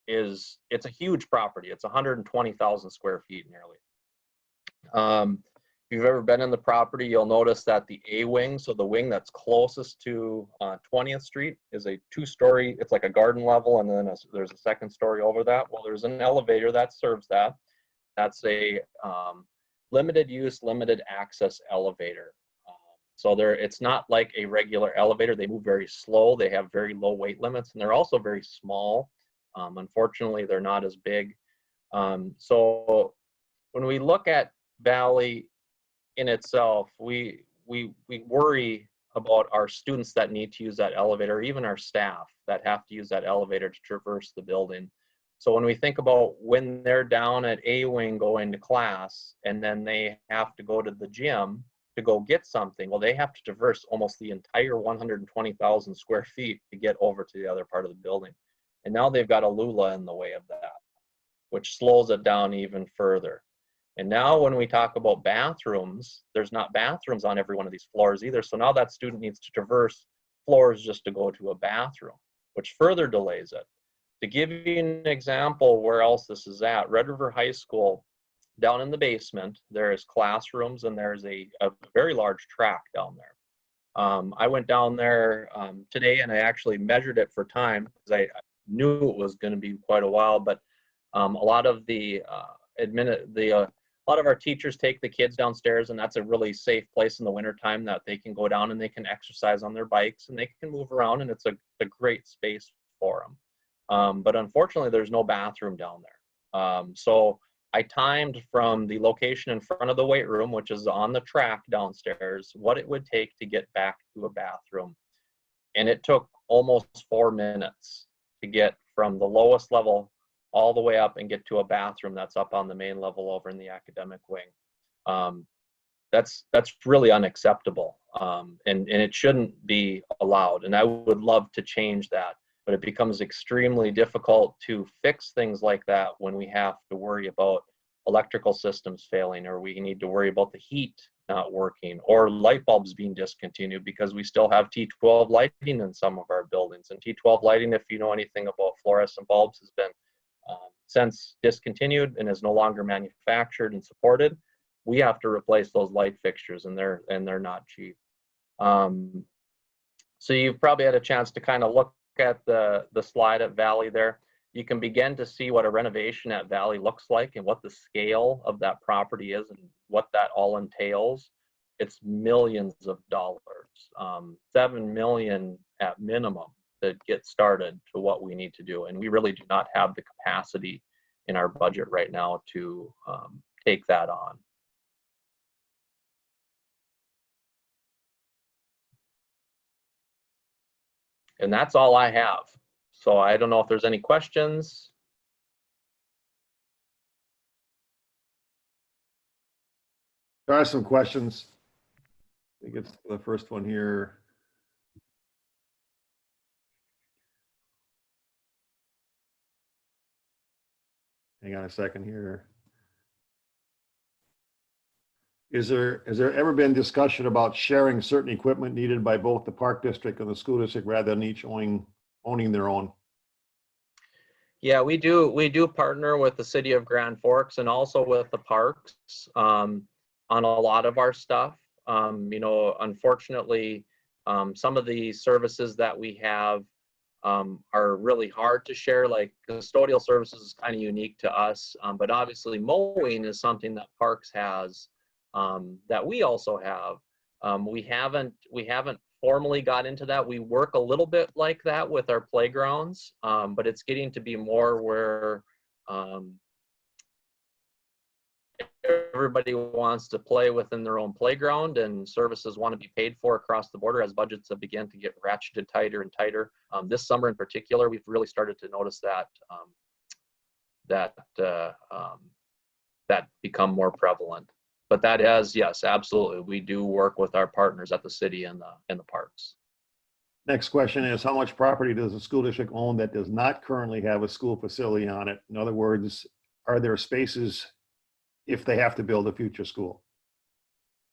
It's a huge property. It's 120,000 square feet nearly. If you've ever been in the property, you'll notice that the A wing, so the wing that's closest to 20th Street, is a 2-story. It's like a garden level, and then there's a 2nd story over that. Well, there's an elevator that serves that. That's a limited use, limited access elevator. So it's not like a regular elevator. They move very slow. They have very low weight limits, and they're also very small. Unfortunately, they're not as big. So when we look at Valley in itself, we worry about our students that need to use that elevator, even our staff that have to use that elevator to traverse the building. So when we think about when they're down at A wing going to class, and then they have to go to the gym to go get something, well, they have to traverse almost the entire 120,000 square feet to get over to the other part of the building. And now they've got a Lula in the way of that, which slows it down even further. And now when we talk about bathrooms, there's not bathrooms on every one of these floors either. So now that student needs to traverse floors just to go to a bathroom, which further delays it. To give you an example where else this is at, Red River High School, down in the basement, there's classrooms, and there's a very large track down there. I went down there today, and I actually measured it for time because I knew it was going to be quite a while. But a lot of a lot of our teachers take the kids downstairs, and that's a really safe place in the wintertime that they can go down and they can exercise on their bikes and they can move around, and it's a great space for them. But unfortunately, there's no bathroom down there. So I timed from the location in front of the weight room, which is on the track downstairs, what it would take to get back to a bathroom. And it took almost 4 minutes to get from the lowest level all the way up and get to a bathroom that's up on the main level over in the academic wing. That's really unacceptable, and it shouldn't be allowed. And I would love to change that, but it becomes extremely difficult to fix things like that when we have to worry about electrical systems failing, or we need to worry about the heat not working, or light bulbs being discontinued, because we still have T12 lighting in some of our buildings. And T12 lighting, if you know anything about fluorescent bulbs, has been since discontinued and is no longer manufactured and supported. We have to replace those light fixtures, and they're not cheap. So you've probably had a chance to kind of look at the slide at Valley there. You can begin to see what a renovation at Valley looks like and what the scale of that property is and what that all entails. it's millions of dollars, 7 million at minimum to get started to what we need to do. And we really do not have the capacity in our budget right now to take that on. And that's all I have. So I don't know if there's any questions. There are some questions. I think it's the first one here. Hang on a second here. Has there ever been discussion about sharing certain equipment needed by both the park district and the school district rather than each owning their own? Yeah, we do partner with the city of Grand Forks and also with the parks on a lot of our stuff. You know, unfortunately, some of the services that we have are really hard to share. Like custodial services is kind of unique to us, but obviously mowing is something that parks has that we also have. We haven't formally got into that. We work a little bit like that with our playgrounds, but it's getting to be more where everybody wants to play within their own playground, and services want to be paid for across the border as budgets have begun to get ratcheted tighter and tighter. This summer in particular, we've really started to notice that become more prevalent. But that is, yes, absolutely. We do work with our partners at the city and the parks. Next question is, how much property does the school district own that does not currently have a school facility on it? In other words, are there spaces if they have to build a future school?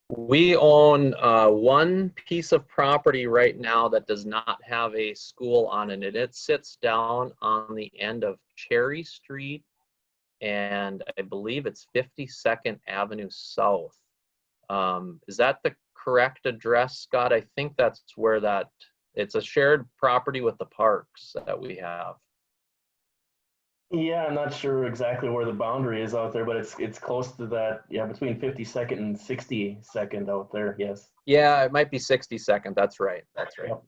We own one piece of property right now that does not have a school on it. It sits down on the end of Cherry Street, and I believe it's 52nd Avenue South. Is that the correct address, Scott? I think that's where it's a shared property with the parks that we have. Yeah, I'm not sure exactly where the boundary is out there, but it's close to that. Yeah, between 52nd and 62nd out there. Yes. Yeah, it might be 62nd. That's right. That's right. Yep.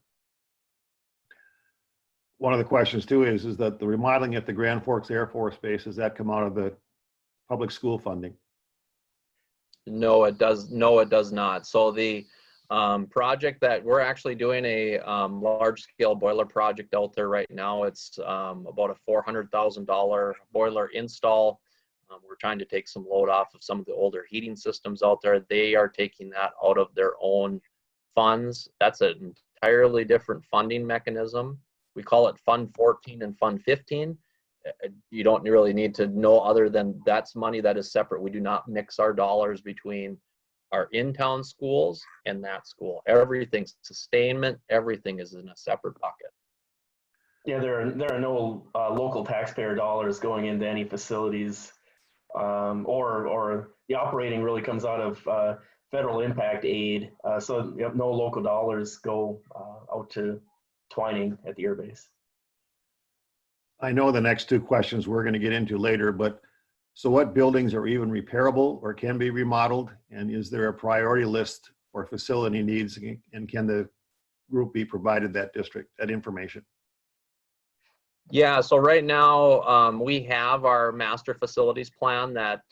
One of the questions too is that the remodeling at the Grand Forks Air Force Base, does that come out of the public school funding? No, it does. No, it does not. So the project that we're actually doing a large scale boiler project out there right now. It's about a $400,000 boiler install. We're trying to take some load off of some of the older heating systems out there. They are taking that out of their own funds. That's an entirely different funding mechanism. We call it Fund 14 and Fund 15. You don't really need to know other than that's money that is separate. We do not mix our dollars between our in-town schools and that school. Everything's sustainment, everything is in a separate bucket. Yeah, there are no local taxpayer dollars going into any facilities, or the operating really comes out of federal impact aid. So no local dollars go out to Twining at the airbase. I know the next two questions we're going to get into later, but so what buildings are even repairable or can be remodeled? And is there a priority list for facility needs? And can the group be provided that information? Yeah, so right now we have our master facilities plan that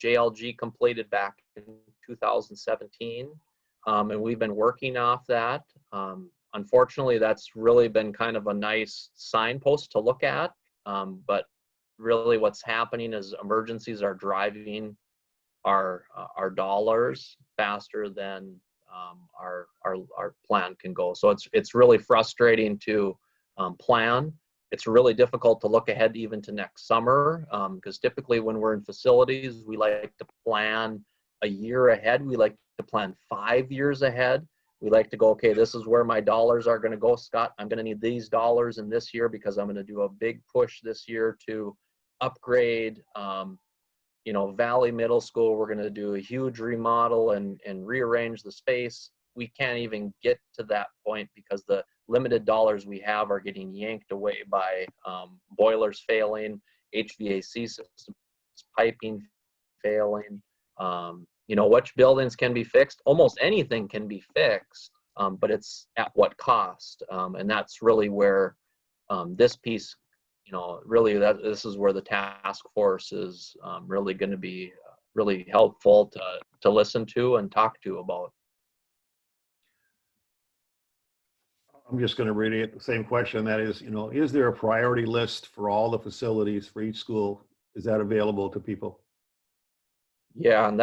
JLG completed back in 2017. And we've been working off that. Unfortunately, that's really been kind of a nice signpost to look at. But really what's happening is emergencies are driving our dollars faster than our plan can go. So it's really frustrating to plan. It's really difficult to look ahead even to next summer, because typically when we're in facilities, we like to plan a year ahead. We like to plan 5 years ahead. We like to go, okay, this is where my dollars are going to go, Scott. I'm going to need these dollars in this year because I'm going to do a big push this year to upgrade, Valley Middle School. We're going to do a huge remodel and rearrange the space. We can't even get to that point because the limited dollars we have are getting yanked away by boilers failing, HVAC systems, piping failing, which buildings can be fixed. Almost anything can be fixed, but it's at what cost? And that's really where this piece, really this is where the task force is really going to be really helpful to listen to and talk to about. I'm just going to read the same question. That is there a priority list for all the facilities for each school? Is that available to people? Yeah, and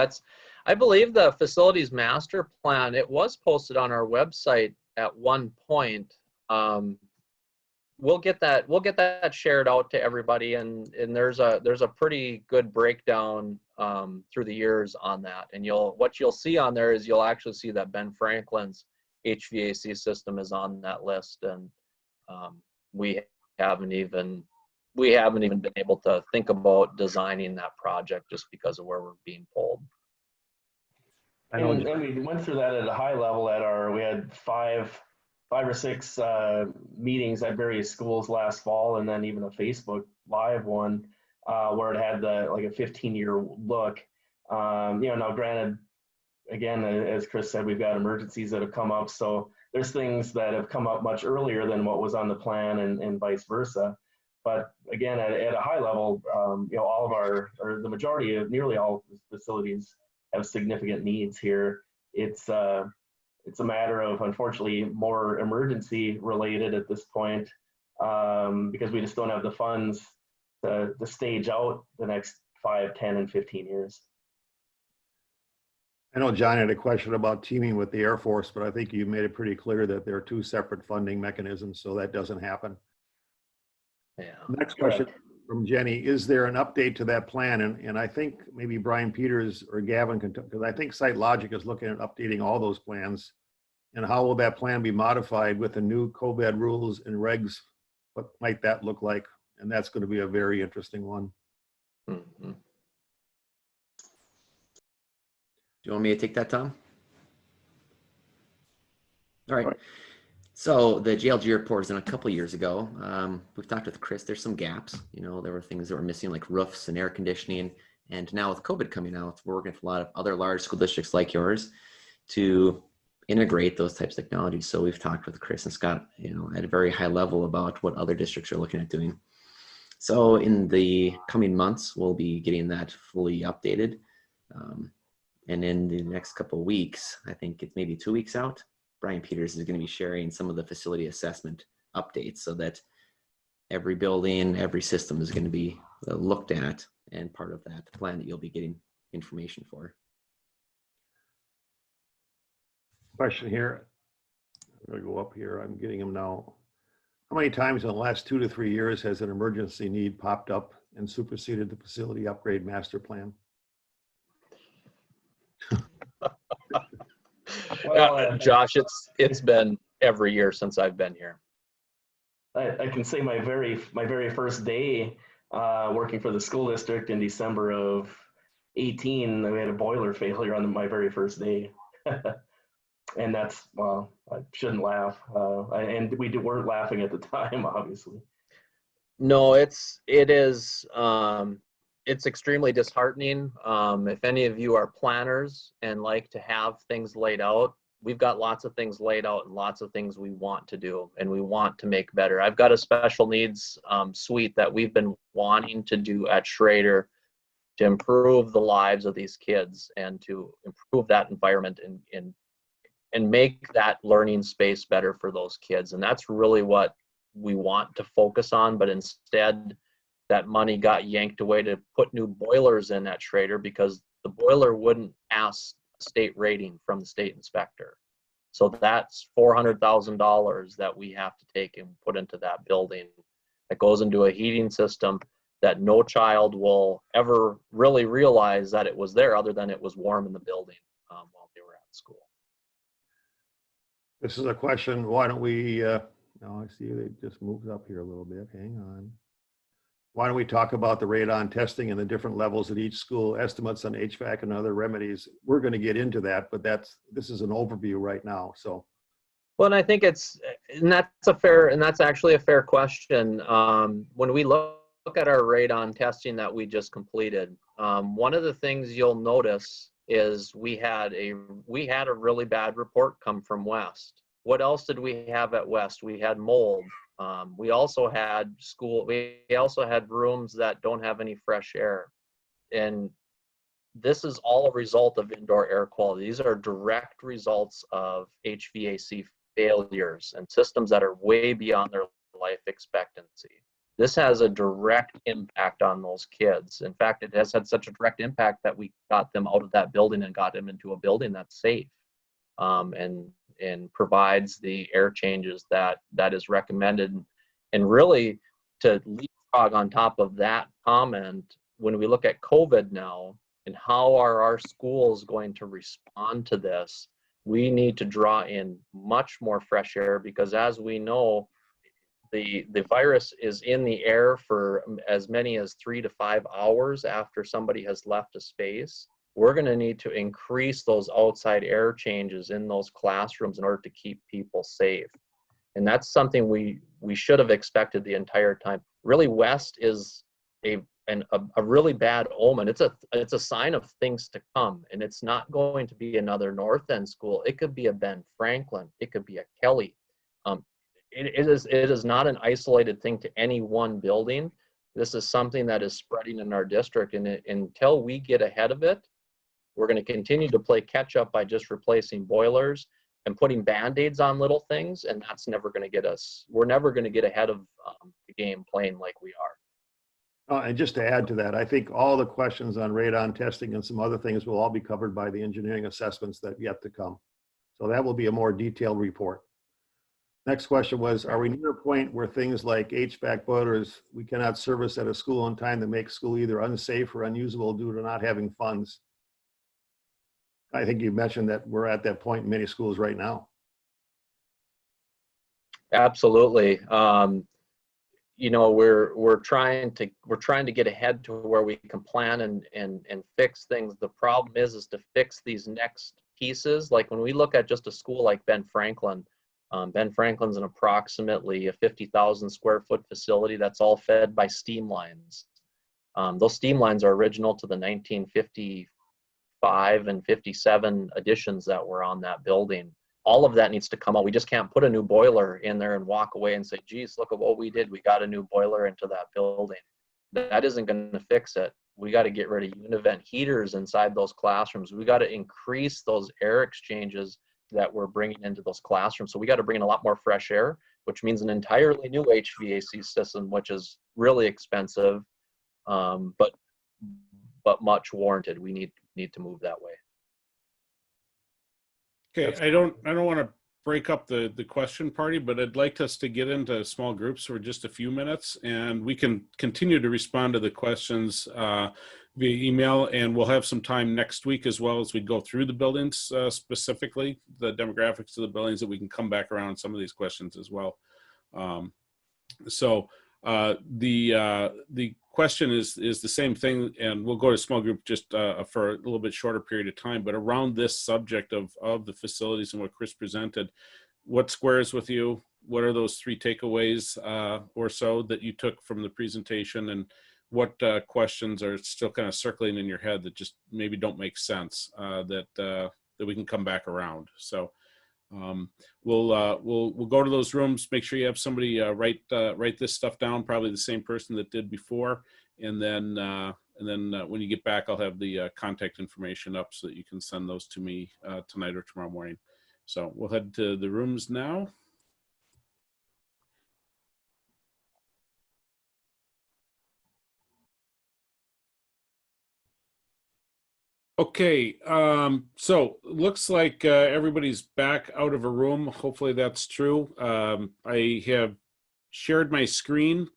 I believe the facilities master plan, it was posted on our website at one point. We'll get that shared out to everybody, and there's a pretty good breakdown through the years on that. And what you'll see on there is you'll actually see that Ben Franklin's HVAC system is on that list, and we haven't even been able to think about designing that project just because of where we're being pulled. And we went through that at a high level we had five or six meetings at various schools last fall, and then even a Facebook Live one where it had a 15-year look. Now granted, again, as Chris said, we've got emergencies that have come up, so there's things that have come up much earlier than what was on the plan, and vice versa. But again, at a high level, all of the majority of nearly all facilities have significant needs here. It's a matter of, unfortunately, more emergency related at this point, because we just don't have the funds to stage out the next 5, 10, and 15 years. I know John had a question about teaming with the Air Force, but I think you made it pretty clear that there are two separate funding mechanisms, so that doesn't happen. Yeah. Next question from Jenny. Is there an update to that plan? And I think maybe Brian Peters or Gavin can, because I think SiteLogic is looking at updating all those plans. And how will that plan be modified with the new COVID rules and regs? What might that look like? And that's going to be a very interesting one. Mm-hmm. Do you want me to take that, Tom? All right. So the JLG report was done a couple of years ago. We've talked with Chris. There's some gaps. There were things that were missing, like roofs and air conditioning. And now with COVID coming out, we're working with a lot of other large school districts like yours to integrate those types of technologies. So we've talked with Chris and Scott, at a very high level about what other districts are looking at doing. So in the coming months, we'll be getting that fully updated. And in the next couple of weeks, I think it's maybe 2 weeks out, Brian Peters is going to be sharing some of the facility assessment updates so that every building, every system is going to be looked at and part of that plan that you'll be getting information for. Question here. I'm going to go up here. I'm getting them now. How many times in the last 2 to 3 years has an emergency need popped up and superseded the facility upgrade master plan? Well, Josh, it's been every year since I've been here. I can say my very first day working for the school district in December of 18, we had a boiler failure on my very first day. And that's, well, I shouldn't laugh. And we weren't laughing at the time, obviously. No, it is it's extremely disheartening. If any of you are planners and like to have things laid out, we've got lots of things laid out and lots of things we want to do and we want to make better. I've got a special needs suite that we've been wanting to do at Schrader to improve the lives of these kids and to improve that environment and make that learning space better for those kids. And that's really what we want to focus on, but instead that money got yanked away to put new boilers in at Schrader because the boiler wouldn't pass state rating from the state inspector. So that's $400,000 that we have to take and put into that building. That goes into a heating system that no child will ever really realize that it was there other than it was warm in the building while they were at school. This is a question. Why don't we, no, I see it just moves up here a little bit. Hang on. Why don't we talk about the radon testing and the different levels at each school, estimates on HVAC and other remedies? We're going to get into that, but this is an overview right now. So, well, and I think that's actually a fair question. When we look at our radon testing that we just completed, one of the things you'll notice is we had a really bad report come from West. What else did we have at West? We had mold. We also had rooms that don't have any fresh air. And this is all a result of indoor air quality. These are direct results of HVAC failures and systems that are way beyond their life expectancy. This has a direct impact on those kids. In fact, it has had such a direct impact that we got them out of that building and got them into a building that's safe, and provides the air changes that is recommended. And really, to leapfrog on top of that comment, when we look at COVID now and how are our schools going to respond to this, we need to draw in much more fresh air, because as we know, the virus is in the air for as many as 3 to 5 hours after somebody has left a space. We're going to need to increase those outside air changes in those classrooms in order to keep people safe. And that's something we should have expected the entire time. Really, West is a really bad omen. It's a sign of things to come, and it's not going to be another North End school. It could be a Ben Franklin. It could be a Kelly. It is not an isolated thing to any one building. This is something that is spreading in our district, and until we get ahead of it, we're going to continue to play catch up by just replacing boilers and putting band-aids on little things, and that's never going to get us. We're never going to get ahead of the game playing like we are. And just to add to that, I think all the questions on radon testing and some other things will all be covered by the engineering assessments that yet to come. So that will be a more detailed report. Next question was, are we near a point where things like HVAC boilers we cannot service at a school in time that makes school either unsafe or unusable due to not having funds? I think you mentioned that we're at that point in many schools right now. Absolutely. You know, we're trying to get ahead to where we can plan and fix things. The problem is to fix these next pieces. Like when we look at just a school like Ben Franklin, Ben Franklin's an approximately a 50,000 square foot facility that's all fed by steam lines. Those steam lines are original to the 1955 and 57 additions that were on that building. All of that needs to come out. We just can't put a new boiler in there and walk away and say, geez, look at what we did. We got a new boiler into that building. That isn't going to fix it. We got to get rid of univent heaters inside those classrooms. We got to increase those air exchanges that we're bringing into those classrooms. So we got to bring in a lot more fresh air, which means an entirely new HVAC system, which is really expensive, but much warranted. We need to move that way. Okay, I don't want to break up the question party, but I'd like us to get into small groups for just a few minutes, and we can continue to respond to the questions via email, and we'll have some time next week as well as we go through the buildings, specifically the demographics of the buildings, that we can come back around some of these questions as well. The question is the same thing, and we'll go to small group just for a little bit shorter period of time, but around this subject of the facilities and what Chris presented, what squares with you? What are those 3 takeaways or so that you took from the presentation, and what questions are still kind of circling in your head that just maybe don't make sense that we can come back around? So we'll go to those rooms. Make sure you have somebody write this stuff down, probably the same person that did before, and then when you get back, I'll have the contact information up so that you can send those to me tonight or tomorrow morning. So we'll head to the rooms now. Okay, so looks like everybody's back out of a room. Hopefully that's true. I have shared my screen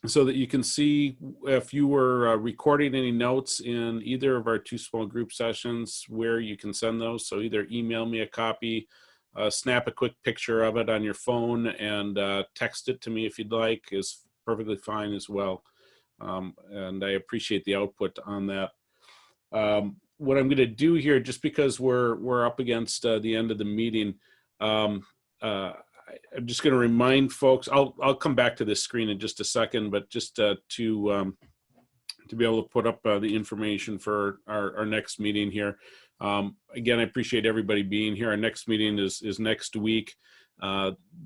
so that you can see if you were recording any notes in either of our 2 small group sessions, where you can send those. So either email me a copy, snap a quick picture of it on your phone, and text it to me if you'd like, is perfectly fine as well. And I appreciate the output on that. What I'm going to do here, just because we're up against the end of the meeting, I'm just going to remind folks. I'll come back to this screen in just a second, but just to be able to put up the information for our next meeting here. Again, I appreciate everybody being here. Our next meeting is next week.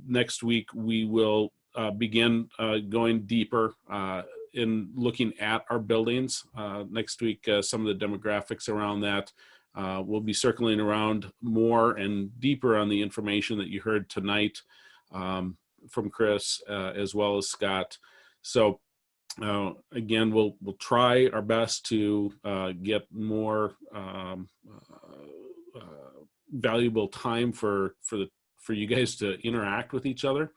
Next week, we will begin going deeper in looking at our buildings. Next week, some of the demographics around that. We'll be circling around more and deeper on the information that you heard tonight from Chris as well as Scott. So again, we'll try our best to get more valuable time for you guys to interact with each other.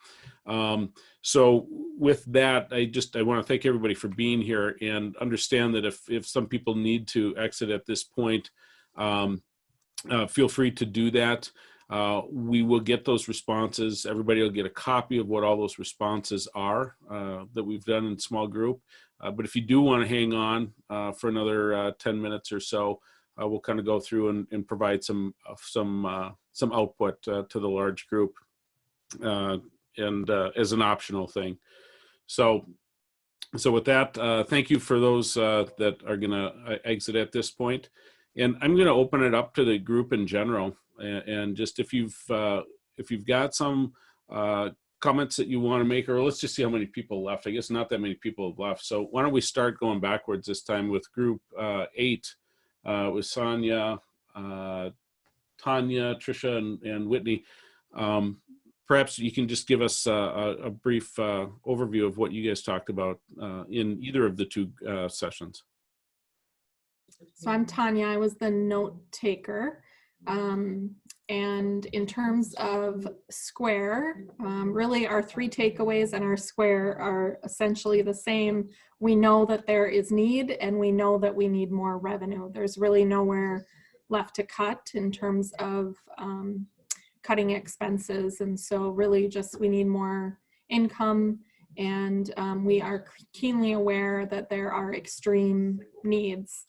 So with that, I want to thank everybody for being here, and understand that if some people need to exit at this point, feel free to do that. We will get those responses. Everybody will get a copy of what all those responses are that we've done in small group. But if you do want to hang on for another 10 minutes or so, we'll kind of go through and provide some output to the large group, and as an optional thing. So with that, thank you for those that are going to exit at this point. And I'm going to open it up to the group in general. And just if you've got some comments that you want to make, or let's just see how many people left. I guess not that many people have left. So why don't we start going backwards this time with group 8, with Sonia, Tanya, Tricia, and Whitney. Perhaps you can just give us a brief overview of what you guys talked about in either of the two sessions. So I'm Tanya. I was the note taker. And in terms of Square, really our 3 takeaways and our Square are essentially the same. We know that there is need, and we know that we need more revenue. There's really nowhere left to cut in terms of cutting expenses. And so really just we need more income, and we are keenly aware that there are extreme needs.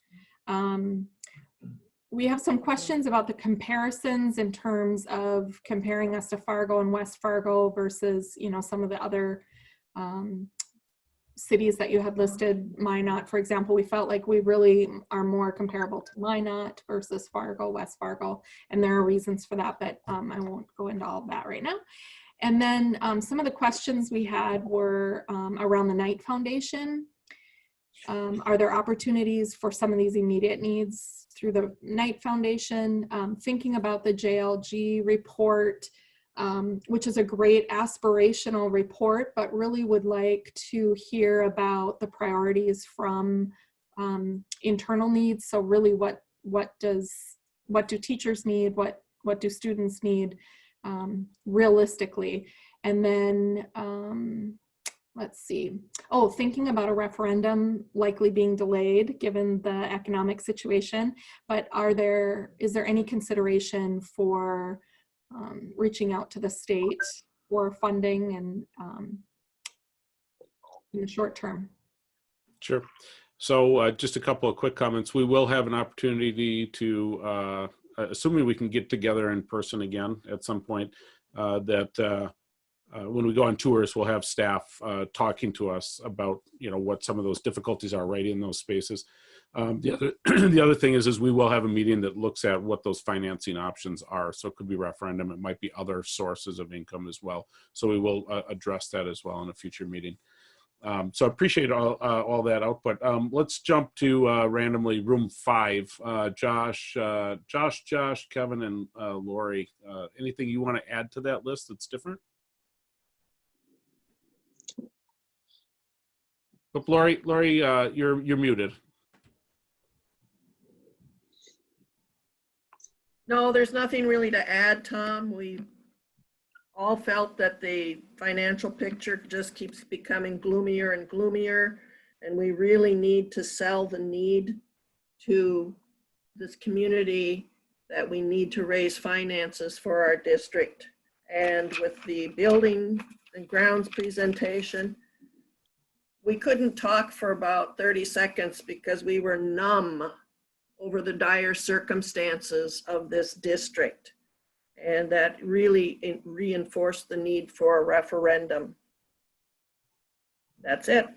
We have some questions about the comparisons in terms of comparing us to Fargo and West Fargo versus, you know, some of the other cities that you had listed. Minot, for example, we felt like we really are more comparable to Minot versus Fargo, West Fargo, and there are reasons for that, but I won't go into all of that right now. And then some of the questions we had were around the Knight Foundation. Are there opportunities for some of these immediate needs through the Knight Foundation? Thinking about the JLG report, which is a great aspirational report, but really would like to hear about the priorities from internal needs. So really what do teachers need? What do students need realistically? And then let's see. Oh, thinking about a referendum likely being delayed given the economic situation, but is there any consideration for reaching out to the state for funding and in the short term? Sure. So just a couple of quick comments. We will have an opportunity to, assuming we can get together in person again at some point, when we go on tours, we'll have staff talking to us about, you know, what some of those difficulties are right in those spaces. The other thing is we will have a meeting that looks at what those financing options are. So it could be referendum, it might be other sources of income as well. So we will address that as well in a future meeting. So I appreciate all that output. Let's jump to randomly room 5. Josh, Kevin, and Lori. Anything you want to add to that list that's different? But Lori, you're muted. No, there's nothing really to add, Tom. We all felt that the financial picture just keeps becoming gloomier and gloomier, and we really need to sell the need to this community that we need to raise finances for our district. And with the building and grounds presentation, we couldn't talk for about 30 seconds because we were numb over the dire circumstances of this district. And that really reinforced the need for a referendum. That's it.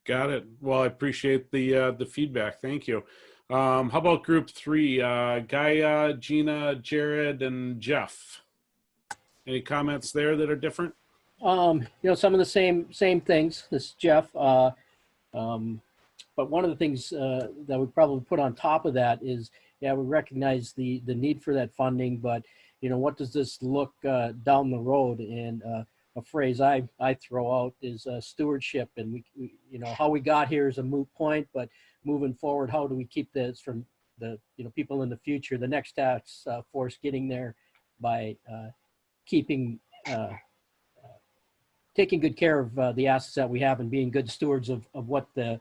Got it. Well, I appreciate the feedback. Thank you. How about group 3? Gaia, Gina, Jared, and Jeff. Any comments there that are different? You know, some of the same things. This is Jeff. But one of the things that we probably put on top of that is, yeah, we recognize the need for that funding, but you know, what does this look down the road? And a phrase I throw out is stewardship. And we, you know, how we got here is a moot point, but moving forward, how do we keep this from the, you know, people in the future, the next task force getting there by keeping, taking good care of the assets that we have and being good stewards of what the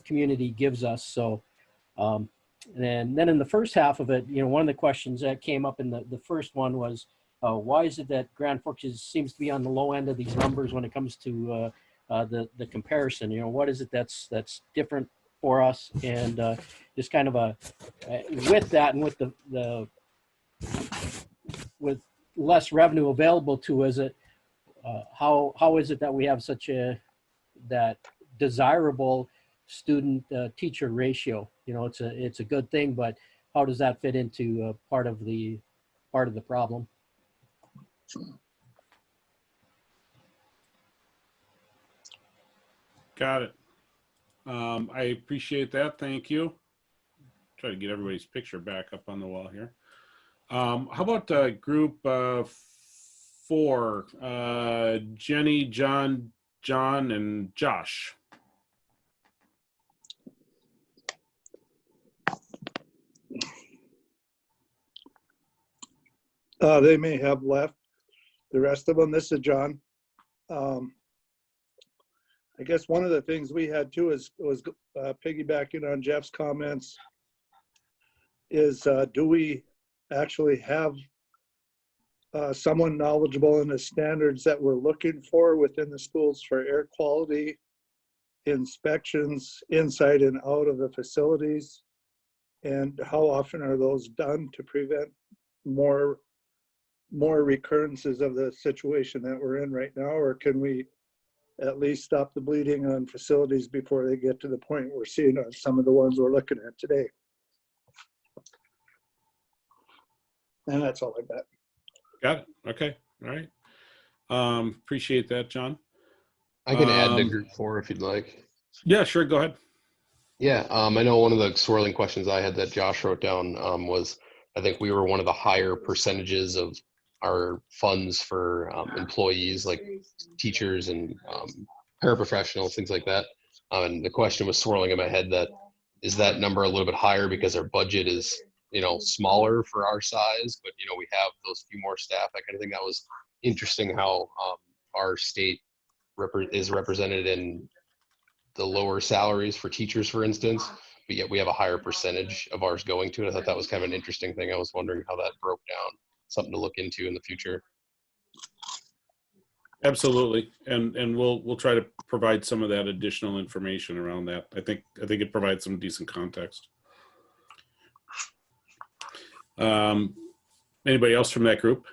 community gives us. So, and then in the first half of it, you know, one of the questions that came up in the first one was, why is it that Grand Forks seems to be on the low end of these numbers when it comes to the comparison? You know, what is it that's different for us? And just kind of with that and with with less revenue available to us, how is it that we have such that desirable student teacher ratio? You know, it's a good thing, but how does that fit into part of the problem? Got it. I appreciate that. Thank you. Try to get everybody's picture back up on the wall here. How about group 4? Jenny, John, and Josh. They may have left. The rest of them, this is John. I guess one of the things we had too was piggybacking on Jeff's comments is, do we actually have someone knowledgeable in the standards that we're looking for within the schools for air quality inspections inside and out of the facilities? And how often are those done to prevent more recurrences of the situation that we're in right now? Or can we at least stop the bleeding on facilities before they get to the point we're seeing on some of the ones we're looking at today? And that's all I got. Got it. Okay. All right. Appreciate that, John. I can add to group 4 if you'd like. Yeah, sure. Go ahead. Yeah, I know one of the swirling questions I had that Josh wrote down was, I think we were one of the higher percentages of our funds for employees like teachers and paraprofessionals, things like that. And the question was swirling in my head that, is that number a little bit higher because our budget is, you know, smaller for our size, but, you know, we have those few more staff? I kind of think that was interesting how our state is represented in the lower salaries for teachers, for instance, but yet we have a higher percentage of ours going to it. I thought that was kind of an interesting thing. I was wondering how that broke down. Something to look into in the future. Absolutely, and we'll try to provide some of that additional information around that. I think it provides some decent context. Anybody else from that group?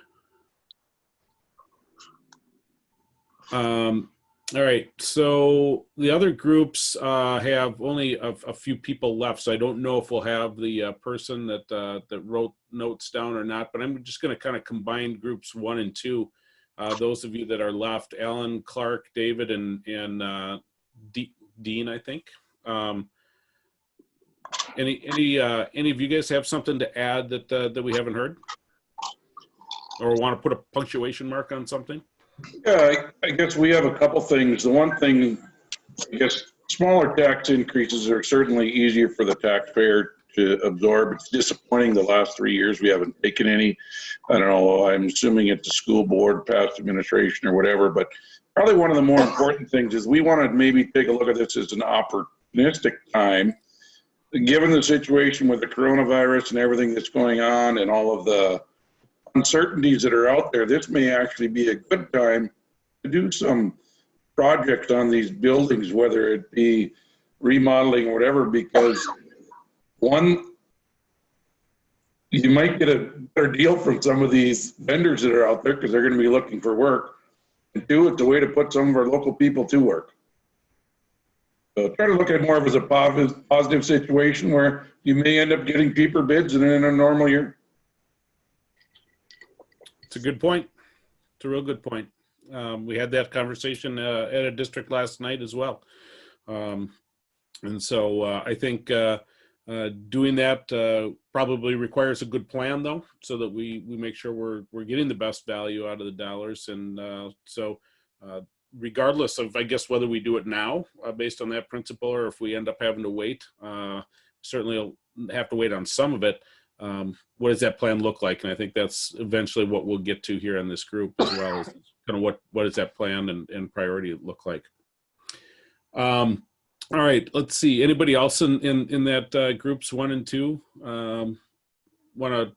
All right, so the other groups have only a few people left, so I don't know if we'll have the person that wrote notes down or not, but I'm just going to kind of combine groups 1 and 2. Those of you that are left, Alan, Clark, David, and Dean, I think. Any of you guys have something to add that we haven't heard, or want to put a punctuation mark on something? Yeah, I guess we have a couple things. The one thing, I guess, smaller tax increases are certainly easier for the taxpayer to absorb. It's disappointing the last 3 years we haven't taken any. I don't know, I'm assuming it's the school board, past administration or whatever, but probably one of the more important things is we want to maybe take a look at this as an opportunistic time. Given the situation with the coronavirus and everything that's going on and all of the uncertainties that are out there, this may actually be a good time to do some projects on these buildings, whether it be remodeling or whatever, because one, you might get a better deal from some of these vendors that are out there because they're going to be looking for work. And two, it's a way to put some of our local people to work. So try to look at more of as a positive situation where you may end up getting cheaper bids than in a normal year. It's a good point. It's a real good point. We had that conversation at a district last night as well. And so I think doing that probably requires a good plan, though, so that we make sure we're getting the best value out of the dollars. And so regardless of, I guess, whether we do it now based on that principle, or if we end up having to wait, certainly will have to wait on some of it. What does that plan look like? And I think that's eventually what we'll get to here in this group as well, as kind of what does that plan and priority look like. All right, let's see. Anybody else in that groups 1 and 2 want to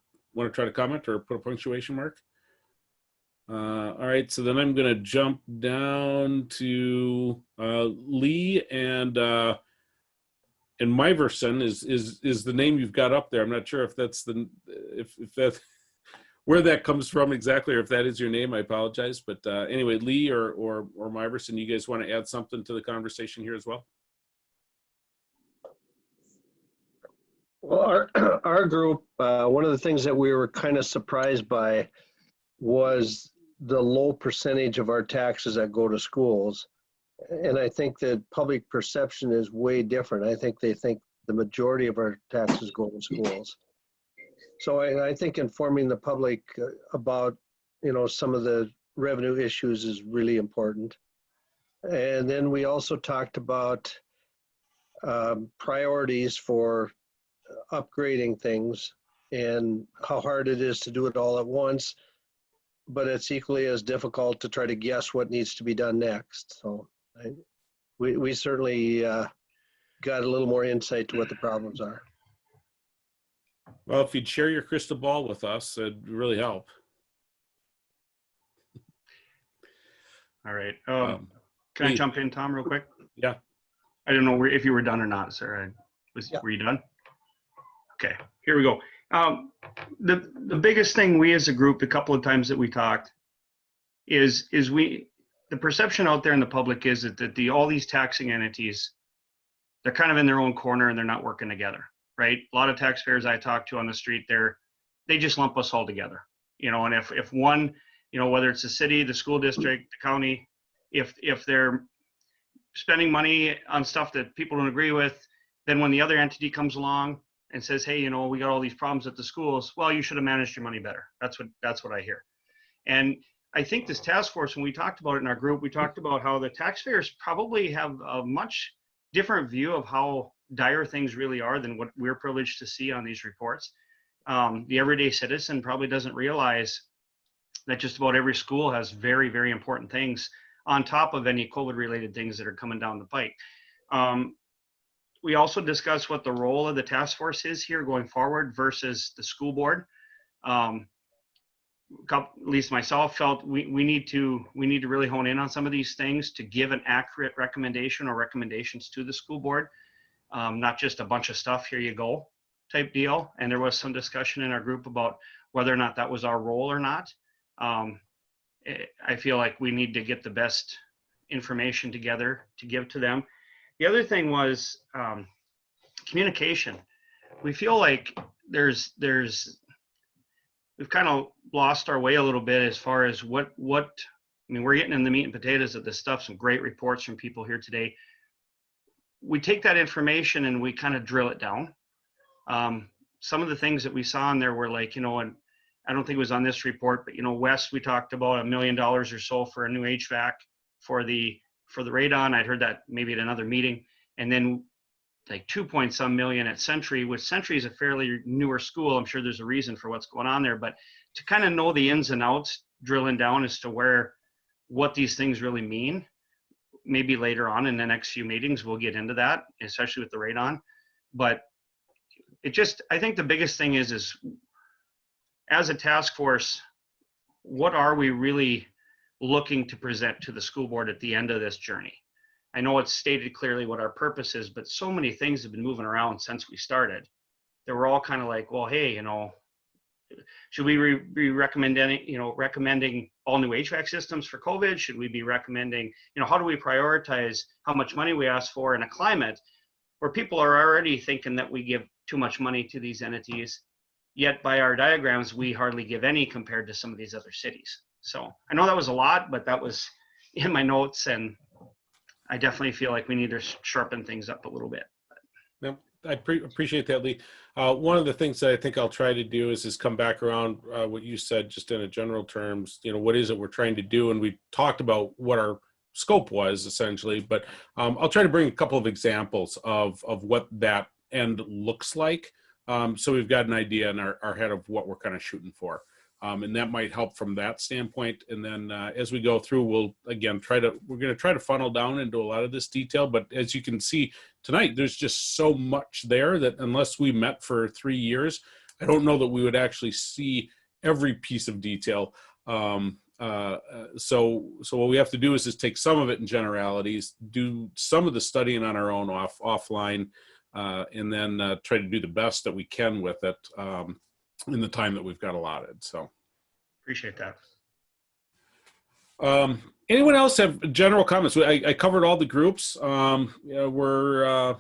try to comment or put a punctuation mark? All right, so then I'm going to jump down to Lee and Myverson is the name you've got up there. I'm not sure if that's if that's where that comes from exactly, or if that is your name. I apologize, but anyway, Lee or Myverson, you guys want to add something to the conversation here as well? Well, our group, one of the things that we were kind of surprised by was the low percentage of our taxes that go to schools. And I think that public perception is way different. I think they think the majority of our taxes go to schools. So I think informing the public about, some of the revenue issues is really important. And then we also talked about priorities for upgrading things and how hard it is to do it all at once, but it's equally as difficult to try to guess what needs to be done next. So we certainly got a little more insight to what the problems are. Well, if you'd share your crystal ball with us, it'd really help. All right. Can I jump in, Tom, real quick? Yeah. I don't know if you were done or not, sir. Were you done? Okay, here we go. The biggest thing we as a group, a couple of times that we talked, is the perception out there in the public is that all these taxing entities, they're kind of in their own corner and they're not working together, right? A lot of taxpayers I talk to on the street, they just lump us all together, and if one, whether it's the city, the school district, the county, if they're spending money on stuff that people don't agree with, then when the other entity comes along and says, hey, we got all these problems at the schools, well, you should have managed your money better. That's what I hear. And I think this task force, when we talked about it in our group, we talked about how the taxpayers probably have a much different view of how dire things really are than what we're privileged to see on these reports. The everyday citizen probably doesn't realize that just about every school has very, very important things on top of any COVID-related things that are coming down the pike. We also discussed what the role of the task force is here going forward versus the school board. At least myself felt we need to really hone in on some of these things to give an accurate recommendation or recommendations to the school board, not just a bunch of stuff, here you go type deal. And there was some discussion in our group about whether or not that was our role or not. I feel like we need to get the best information together to give to them. The other thing was communication. We feel like we've kind of lost our way a little bit as far as we're getting in the meat and potatoes of this stuff, some great reports from people here today. We take that information and we kind of drill it down. Some of the things that we saw in there were like, and I don't think it was on this report, but West, we talked about $1 million or so for a new HVAC for the radon. I'd heard that maybe at another meeting. And then like 2-point-some million at Century, which Century is a fairly newer school. I'm sure there's a reason for what's going on there, but to kind of know the ins and outs, drilling down as to what these things really mean, maybe later on in the next few meetings, we'll get into that, especially with the radon. But I think the biggest thing is as a task force, what are we really looking to present to the school board at the end of this journey? I know it's stated clearly what our purpose is, but so many things have been moving around since we started. They were all kind of like, well, hey, Should we be recommending all new HVAC systems for COVID? Should we be recommending, how do we prioritize how much money we ask for in a climate where people are already thinking that we give too much money to these entities, yet by our diagrams, we hardly give any compared to some of these other cities. So I know that was a lot, but that was in my notes, and I definitely feel like we need to sharpen things up a little bit. No, I appreciate that, Lee. One of the things that I think I'll try to do is come back around what you said, just in a general terms, what is it we're trying to do? And we talked about what our scope was essentially, but I'll try to bring a couple of examples of what that end looks like. So we've got an idea in our head of what we're kind of shooting for. And that might help from that standpoint. And then as we go through, we're going to try to funnel down into a lot of this detail. But as you can see tonight, there's just so much there that unless we met for 3 years, I don't know that we would actually see every piece of detail. So what we have to do is just take some of it in generalities, do some of the studying on our own offline, and then try to do the best that we can with it in the time that we've got allotted. So appreciate that. Anyone else have general comments? I covered all the groups. We're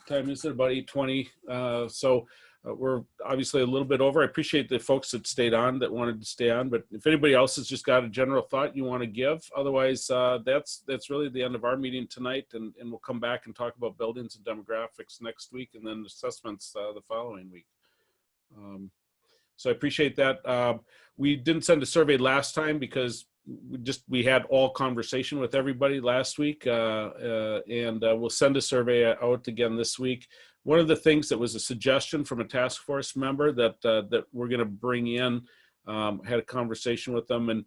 time is it about 8:20, so we're obviously a little bit over. I appreciate the folks that stayed on, that wanted to stay on, but if anybody else has just got a general thought you want to give, otherwise that's really the end of our meeting tonight, and we'll come back and talk about buildings and demographics next week, and then assessments the following week. So I appreciate that. We didn't send a survey last time because we had all conversation with everybody last week, and we'll send a survey out again this week. One of the things that was a suggestion from a task force member that we're going to bring in, had a conversation with them, and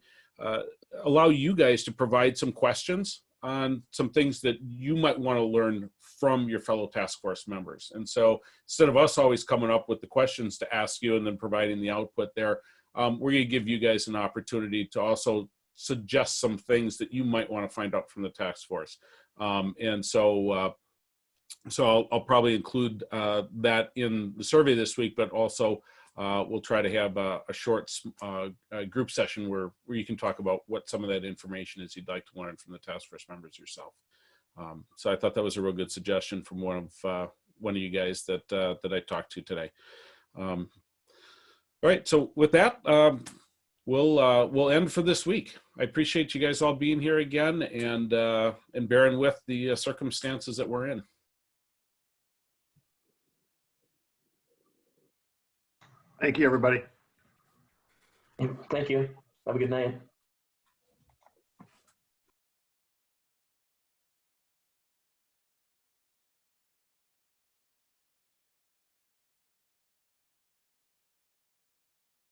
allow you guys to provide some questions on some things that you might want to learn from your fellow task force members. And so instead of us always coming up with the questions to ask you and then providing the output there, we're going to give you guys an opportunity to also suggest some things that you might want to find out from the task force. And so I'll probably include that in the survey this week, but also we'll try to have a short group session where you can talk about what some of that information is you'd like to learn from the task force members yourself. So I thought that was a real good suggestion from one of you guys that I talked to today. All right, so with that, we'll end for this week. I appreciate you guys all being here again and bearing with the circumstances that we're in. Thank you, everybody. Thank you. Have a good night.